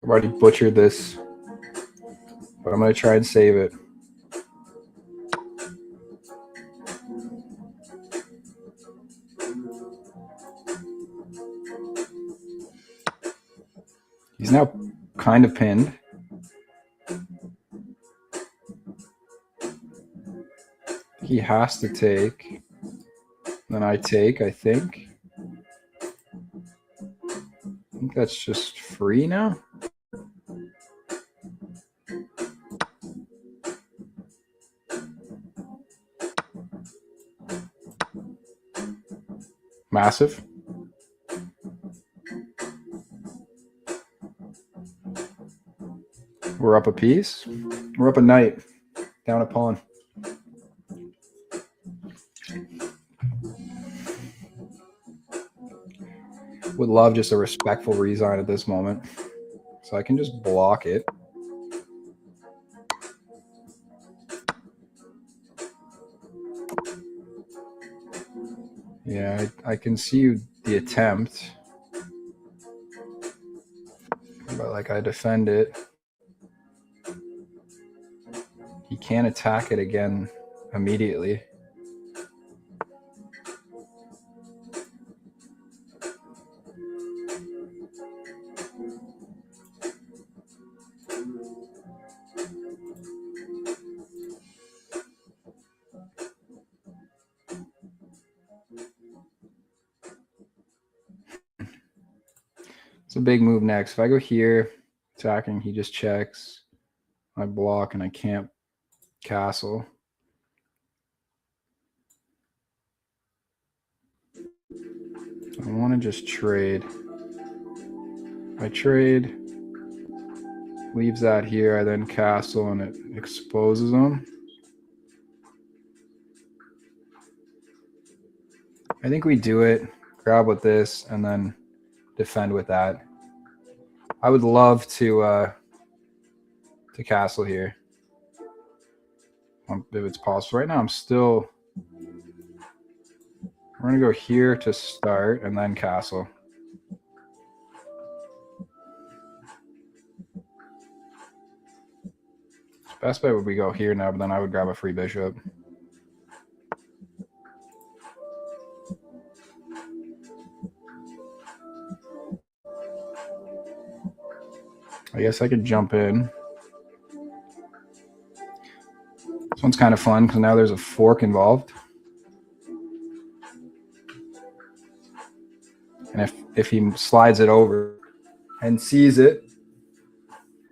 I've already butchered this, but I'm going to try and save it. He's now kind of pinned. He has to take. Then I take, I think. I think that's just free now. Massive. We're up a piece. We're up a knight. Down a pawn. Would love just a respectful resign at this moment. So I can just block it. Yeah, I can see the attempt. But like I defend it. He can't attack it again immediately. It's a big move next. If I go here, attacking, he just checks. I block and I can't castle. I want to just trade. I trade. leaves that here. I then castle and it exposes them. I think we do it, grab with this, and then defend with that. I would love to castle here. If it's possible. Right now I'm still... We're going to go here to start and then castle. Best bet would be go here now, but then I would grab a free bishop. I guess I could jump in. This one's kind of fun because now there's a fork involved. And if he slides it over and sees it,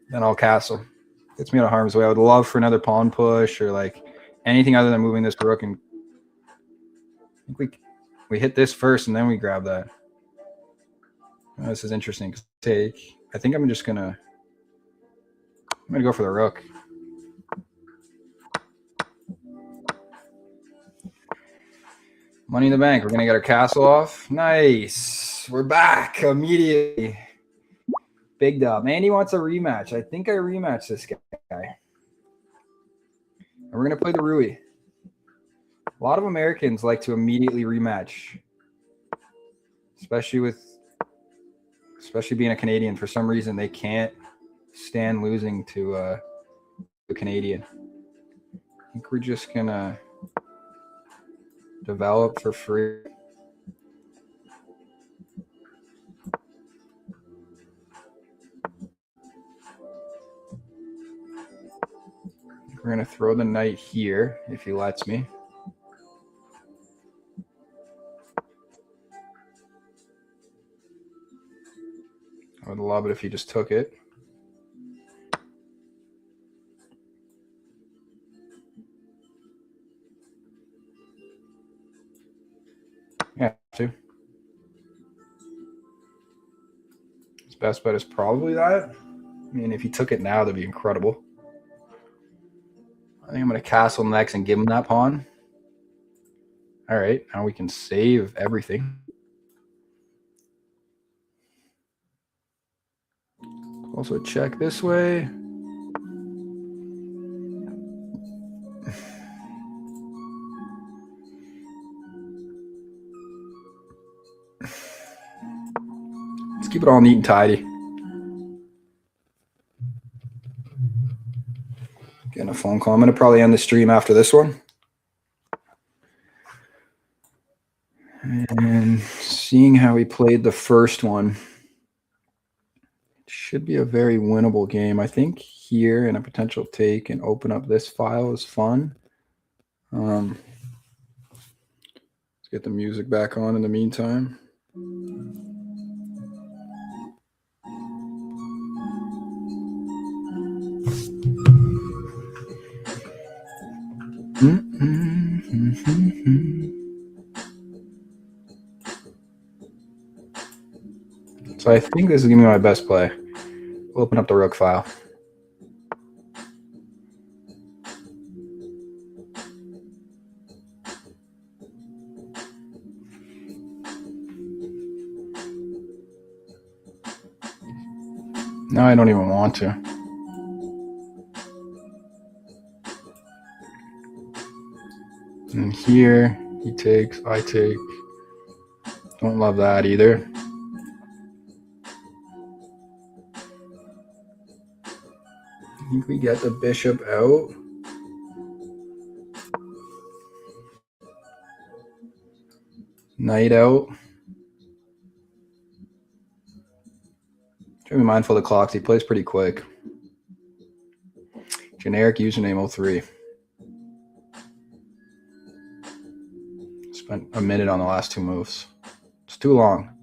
then I'll castle. Gets me out of harm's way. I would love for another pawn push or like anything other than moving this rook. And I think we hit this first and then we grab that. Oh, this is interesting. Take. I think I'm gonna go for the rook. Money in the bank. We're gonna get our castle off. Nice. We're back immediately. Big dub. Andy wants a rematch. I think I rematch this guy. And we're gonna play the Rui. A lot of Americans like to immediately rematch, especially being a Canadian. For some reason, they can't stand losing to a Canadian. I think we're just gonna develop for free. We're gonna throw the knight here if he lets me. I would love it if he just took it. Yeah, too. His best bet is probably that. I mean, if he took it now, that'd be incredible. I think I'm going to castle next and give him that pawn. All right, now we can save everything. Also check this way. Let's keep it all neat and tidy. Getting a phone call. I'm going to probably end the stream after this one. And seeing how he played the first one, it should be a very winnable game. I think here and a potential take and open up this file is fun. Let's get the music back on in the meantime. So I think this is going to be my best play. We'll open up the rook file. No, I don't even want to. And here he takes, I take. Don't love that either. I think we get the bishop out. Knight out. Try to be mindful of the clocks. He plays pretty quick. Generic username 03. Spent a minute on the last two moves. It's too long.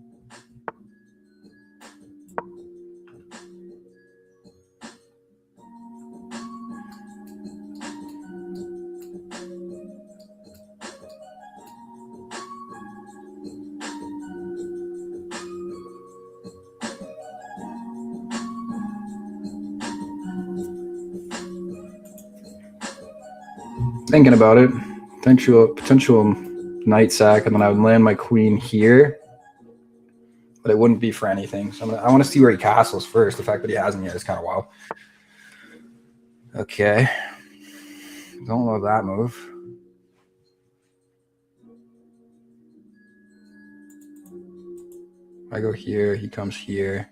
thinking about it. Potential knight sack, and then I would land my queen here. But it wouldn't be for anything. So I want to see where he castles first. The fact that he hasn't yet is kind of wild. Okay. Don't love that move. I go here, he comes here.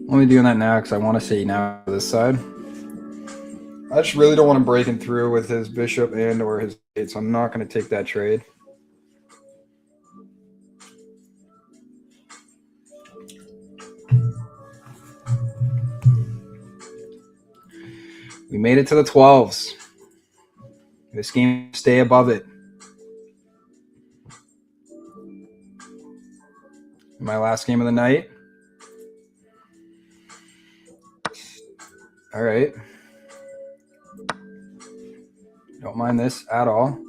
I'm only doing that now because I want to say now this side. I just really don't want him breaking through with his bishop and or his eight, so I'm not going to take that trade. We made it to the 12s. This game, stay above it. My last game of the night. All right. Don't mind this at all.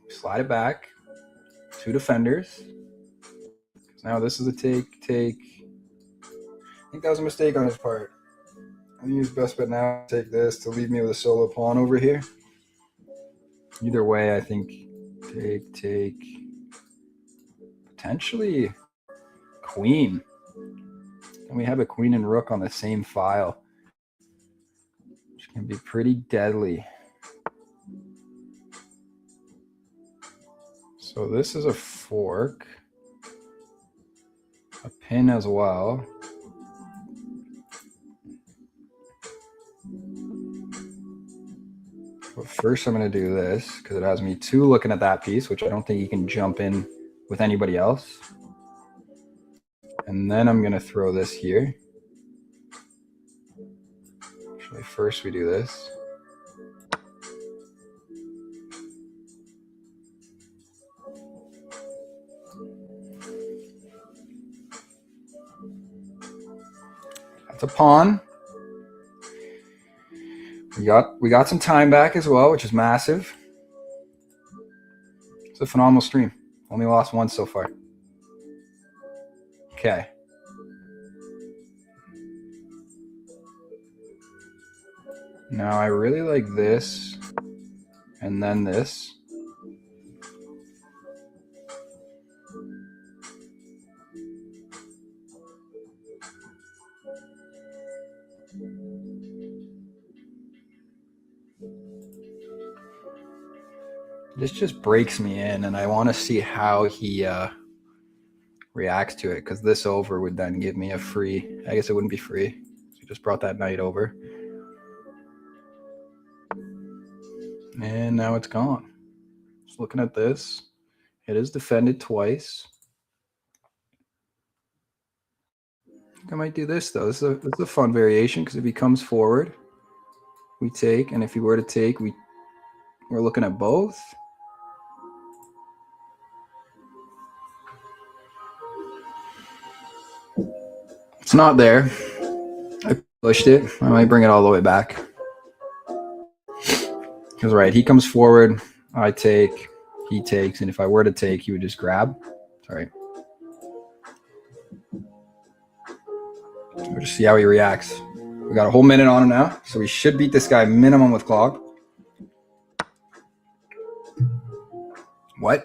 Slide it back. 2 defenders. Now this is a take. I think that was a mistake on his part. I think his best bet now to take this to leave me with a solo pawn over here. Either way, I think take. Potentially queen. And we have a queen and rook on the same file, which can be pretty deadly. So this is a fork. A pin as well. But first I'm going to do this because it has me 2 looking at that piece, which I don't think he can jump in with anybody else. And then I'm going to throw this here. Actually, first we do this. That's a pawn. We got some time back as well, which is massive. It's a phenomenal stream. Only lost once so far. Okay. Now I really like this and then this. This just breaks me in, and I want to see how he reacts to it, because this over would then give me a free. I guess it wouldn't be free. So he just brought that knight over. And now it's gone. Just looking at this. It is defended twice. I might do this, though. This is a fun variation, because if he comes forward, we take. And if he were to take, we're looking at both. It's not there. I pushed it. I might bring it all the way back. Because, right, he comes forward, I take, he takes, and if I were to take, he would just grab. Sorry. We'll just see how he reacts. We got a whole minute on him now, so we should beat this guy minimum with clock. What?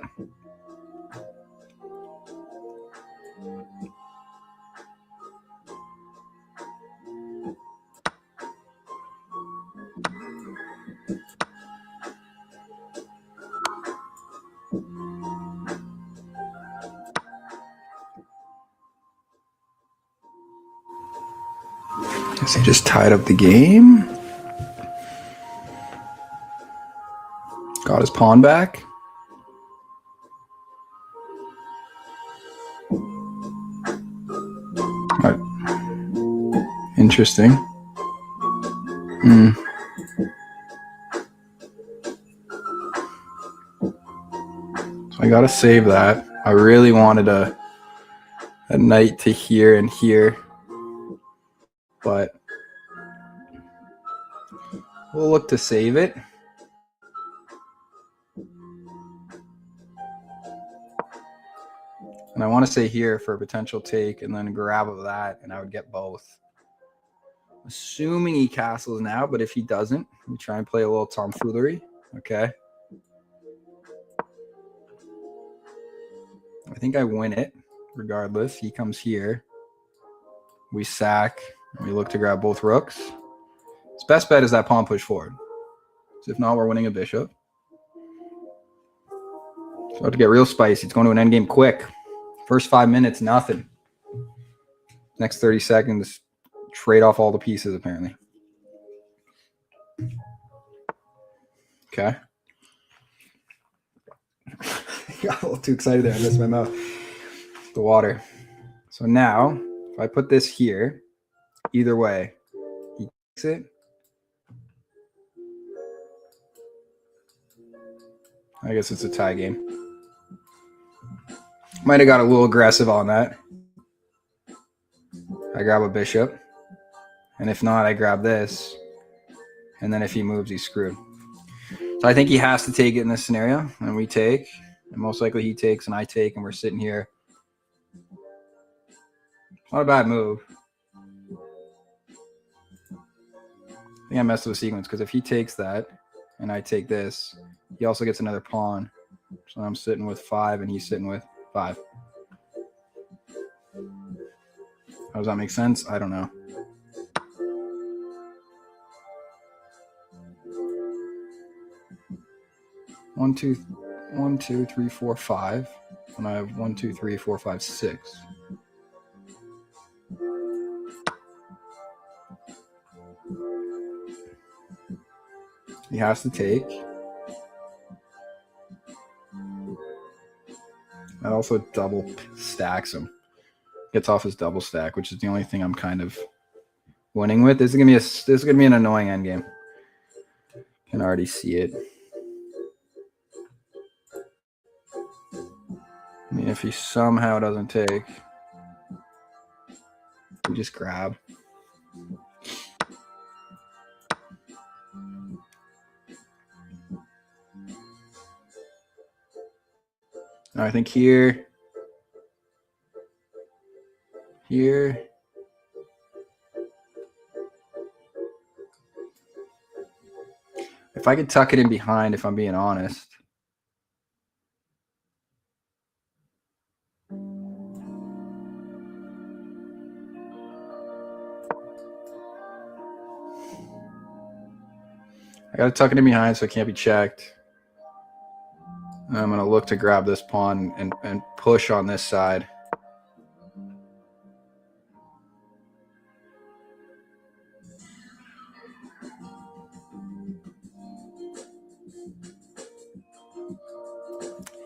Guess he just tied up the game. Got his pawn back. Right. Interesting. So I gotta save that. I really wanted a knight to here and here, but We'll look to save it. And I want to say here for a potential take and then grab of that, and I would get both. Assuming he castles now, but if he doesn't, we try and play a little tomfoolery. Okay. I think I win it regardless. He comes here. We sack. And we look to grab both rooks. His best bet is that pawn push forward. So if not, we're winning a bishop. It's about to get real spicy. It's going to an endgame quick. First 5 minutes, nothing. Next 30 seconds, trade off all the pieces, apparently. Okay. Got a little too excited there. I missed my mouth. The water. So now, if I put this here, either way, he takes it. I guess it's a tie game. Might have got a little aggressive on that. I grab a bishop. And if not, I grab this. And then if he moves, he's screwed. So I think he has to take it in this scenario. And we take. And most likely he takes and I take. And we're sitting here. Not a bad move. I think I messed with the sequence. Because if he takes that and I take this, he also gets another pawn. So I'm sitting with 5 and he's sitting with 5. How does that make sense? I don't know. One, two, 3, 4, 5. And I have 1, 2, 3, 4, 5, 6. He has to take. That also double stacks him. Gets off his double stack, which is the only thing I'm kind of winning with. This is gonna be an annoying endgame. Can already see it. I mean, if he somehow doesn't take, we just grab. Now I think here. If I could tuck it in behind, if I'm being honest. I got to tuck it in behind so it can't be checked. And I'm going to look to grab this pawn and push on this side.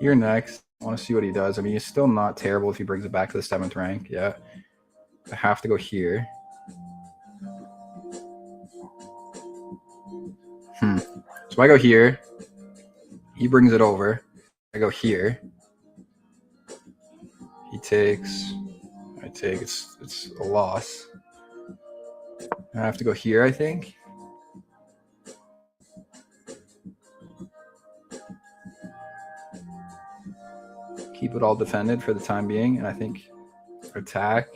Here next, I want to see what he does. I mean, he's still not terrible if he brings it back to the 7th rank. Yeah. I have to go here. So I go here. He brings it over. I go here. He takes. I take. It's a loss. I have to go here, I think. Keep it all defended for the time being, and I think attack.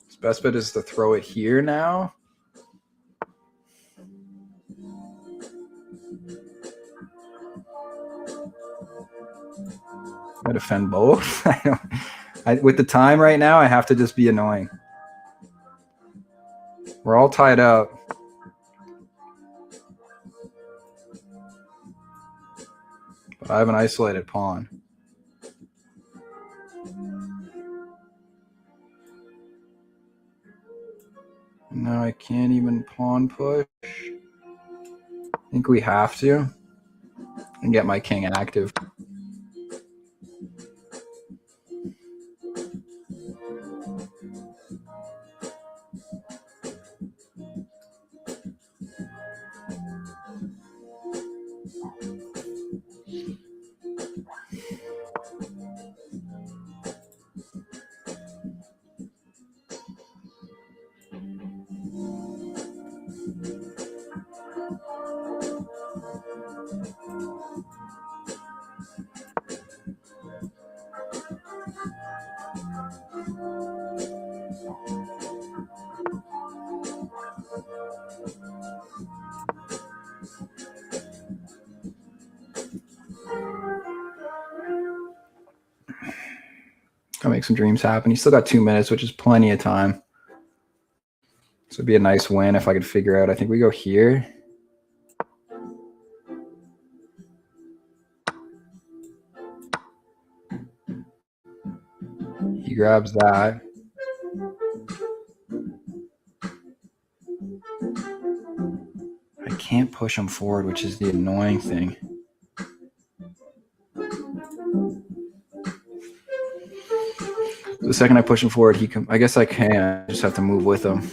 His best bet is to throw it here now. I defend both. With the time right now, I have to just be annoying. We're all tied up. But I have an isolated pawn. No, I can't even pawn push. I think we have to. And get my king active. Gotta make some dreams happen. He's still got 2 minutes, which is plenty of time. This would be a nice win if I could figure out. I think we go here. He grabs that. I can't push him forward, which is the annoying thing. The second I push him forward, I guess I can. I just have to move with him.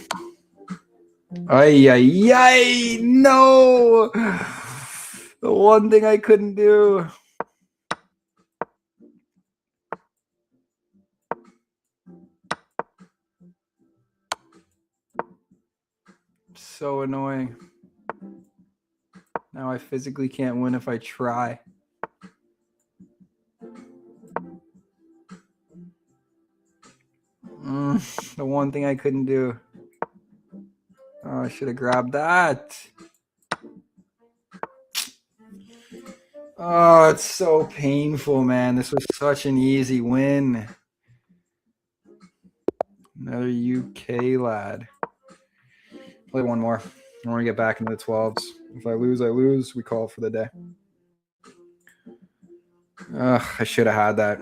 Ay, ay, ay, no! The one thing I couldn't do. So annoying. Now I physically can't win if I try. The one thing I couldn't do. Oh, I should have grabbed that. Oh, it's so painful, man. This was such an easy win. Another UK lad. Play one more. I want to get back into the 12s. If I lose, I lose. We call for the day. I should have had that.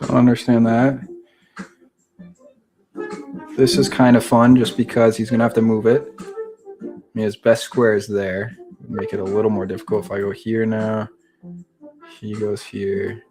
Don't understand that. This is kind of fun just because he's going to have to move it. I mean, his best square is there. Make it a little more difficult if I go here now. He goes here.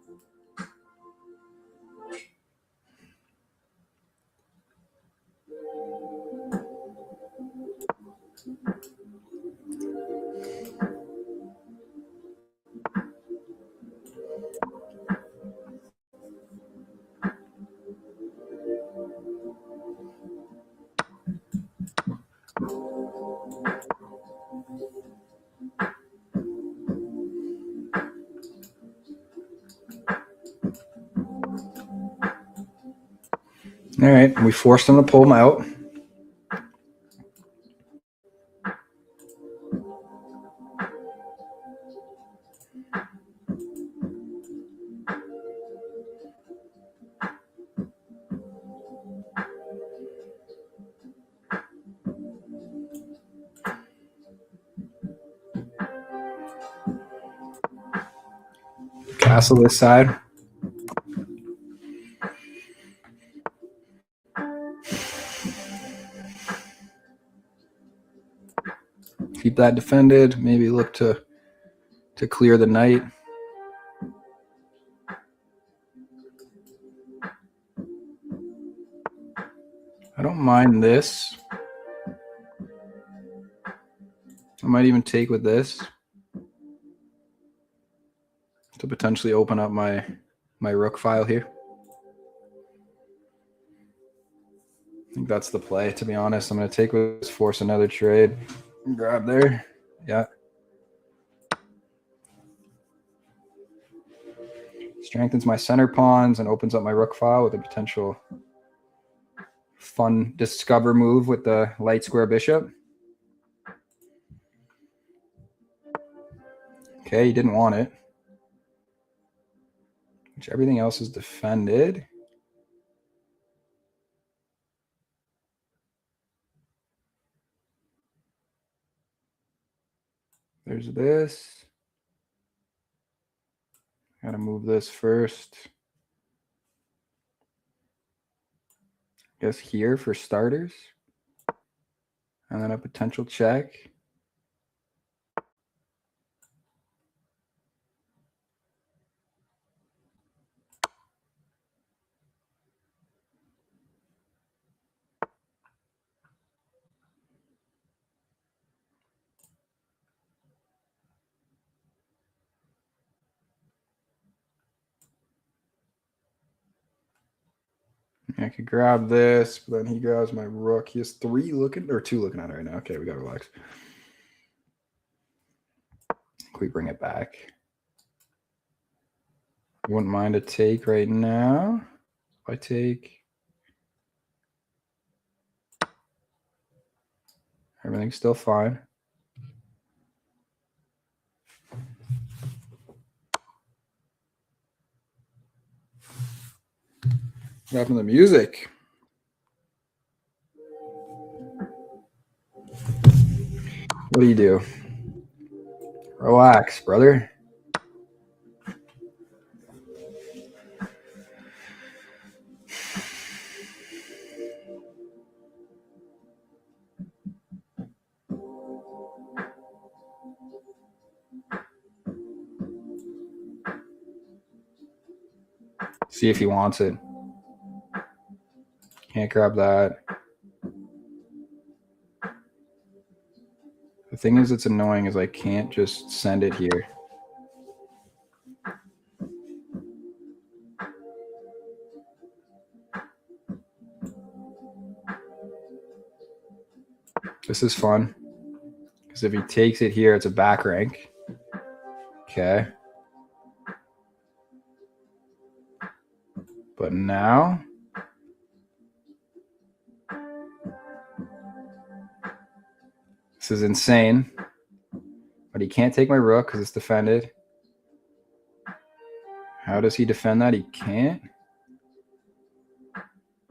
All right, we forced him to pull him out. Castle this side. Keep that defended. Maybe look to clear the knight. I don't mind this. I might even take with this to potentially open up my rook file here. I think that's the play, to be honest. I'm going to take with this, force another trade. Grab there. Yeah. Strengthens my center pawns and opens up my rook file with a potential fun discover move with the light square bishop. Okay, he didn't want it. Which everything else is defended. There's this. Gotta move this first. Guess here for starters. And then a potential check. I could grab this, but then he grabs my rook. He has 3 looking, or 2 looking at it right now. Okay, we got to relax. Can we bring it back? I wouldn't mind a take right now. If I take, everything's still fine. What happened to the music? What do you do? Relax, brother. See if he wants it. Can't grab that. The thing is, it's annoying is I can't just send it here. This is fun. Because if he takes it here, it's a back rank. Okay. But now, this is insane. But he can't take my rook because it's defended. How does he defend that? He can't.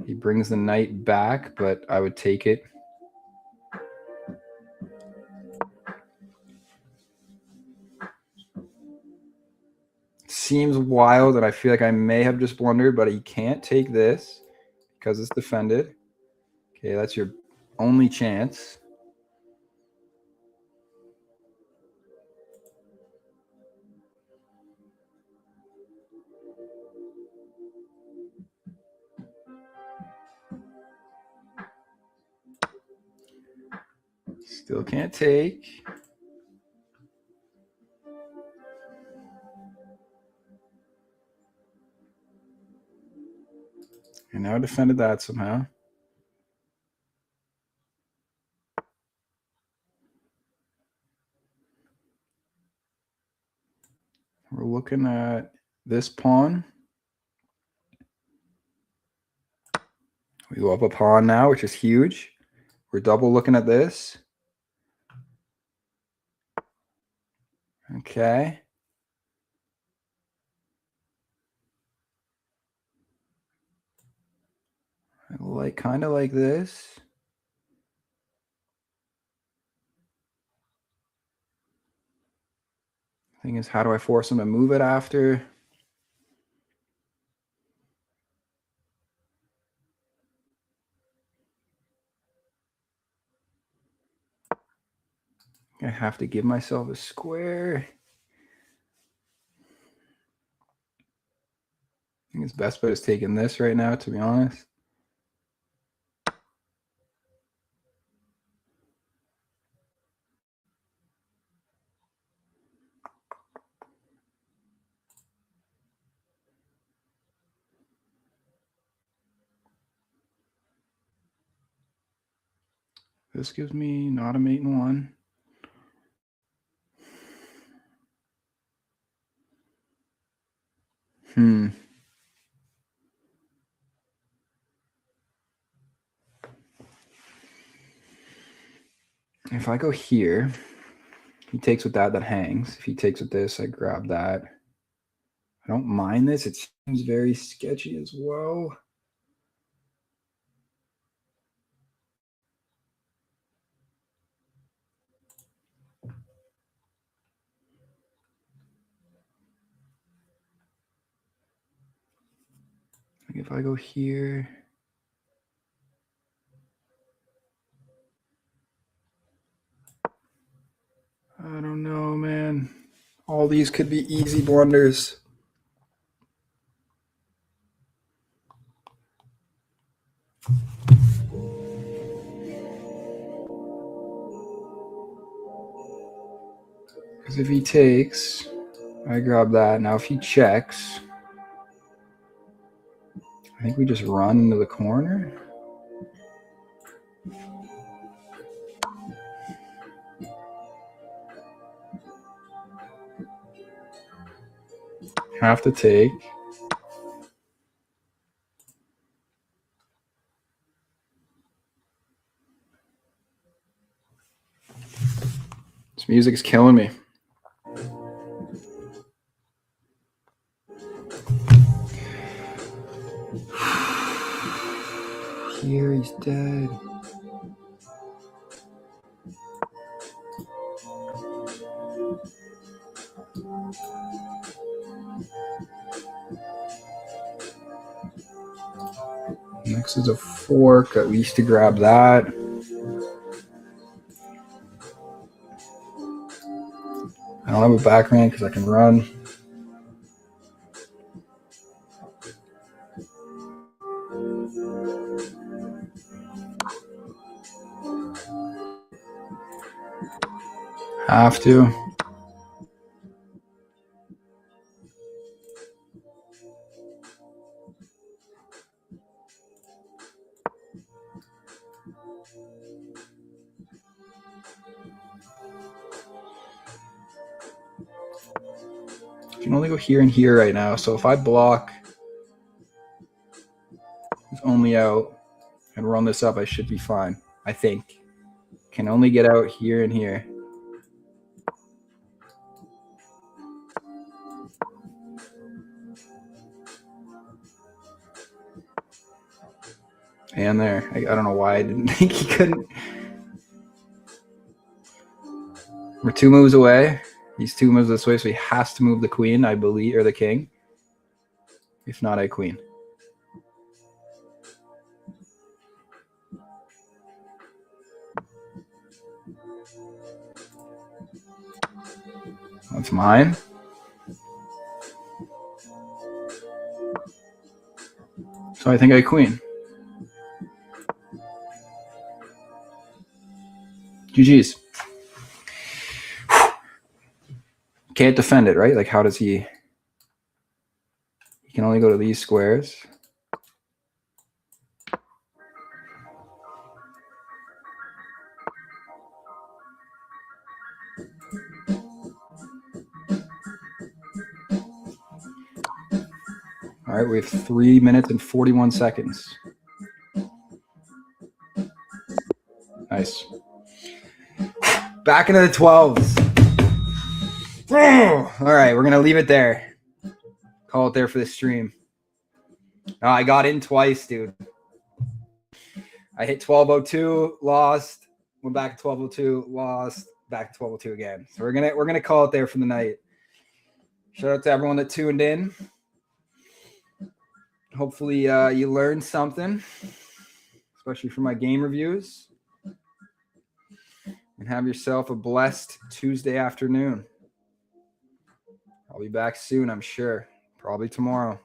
He brings the knight back, but I would take it. Seems wild, and I feel like I may have just blundered, but he can't take this because it's defended. Okay, that's your only chance. Still can't take. And now I defended that somehow. We're looking at this pawn. We go up a pawn now, which is huge. We're double looking at this. Okay. I kind of like this. Thing is, how do I force him to move it after? I have to give myself a square. I think his best bet is taking this right now, to be honest. This gives me not a mate in 1. If I go here, he takes with that hangs. If he takes with this, I grab that. I don't mind this. It seems very sketchy as well. If I go here, I don't know, man. All these could be easy blunders. Because if he takes, I grab that. Now if he checks, I think we just run into the corner. Have to take. This music is killing me. Here, he's dead. Next is a fork, at least to grab that. I don't have a backhand because I can run. Have to. I can only go here and here right now. So if I block it's only out and run this up, I should be fine. I think. Can only get out here and here. And there. I don't know why I didn't think he couldn't. We're 2 moves away. He's 2 moves this way, so he has to move the queen, I believe, or the king. If not, I queen. That's mine. So I think I queen. GG's. Can't defend it, right? Like, how does he? He can only go to these squares. All right, we have 3 minutes and 41 seconds. Nice. Back into the 12s. All right, we're going to leave it there. Call it there for the stream. Oh, I got in twice, dude. I hit 1202, lost, went back to 1202, lost, back to 1202 again. So we're gonna call it there for the night. Shout out to everyone that tuned in. Hopefully you learned something, especially for my game reviews. And have yourself a blessed Tuesday afternoon. I'll be back soon, I'm sure. Probably tomorrow.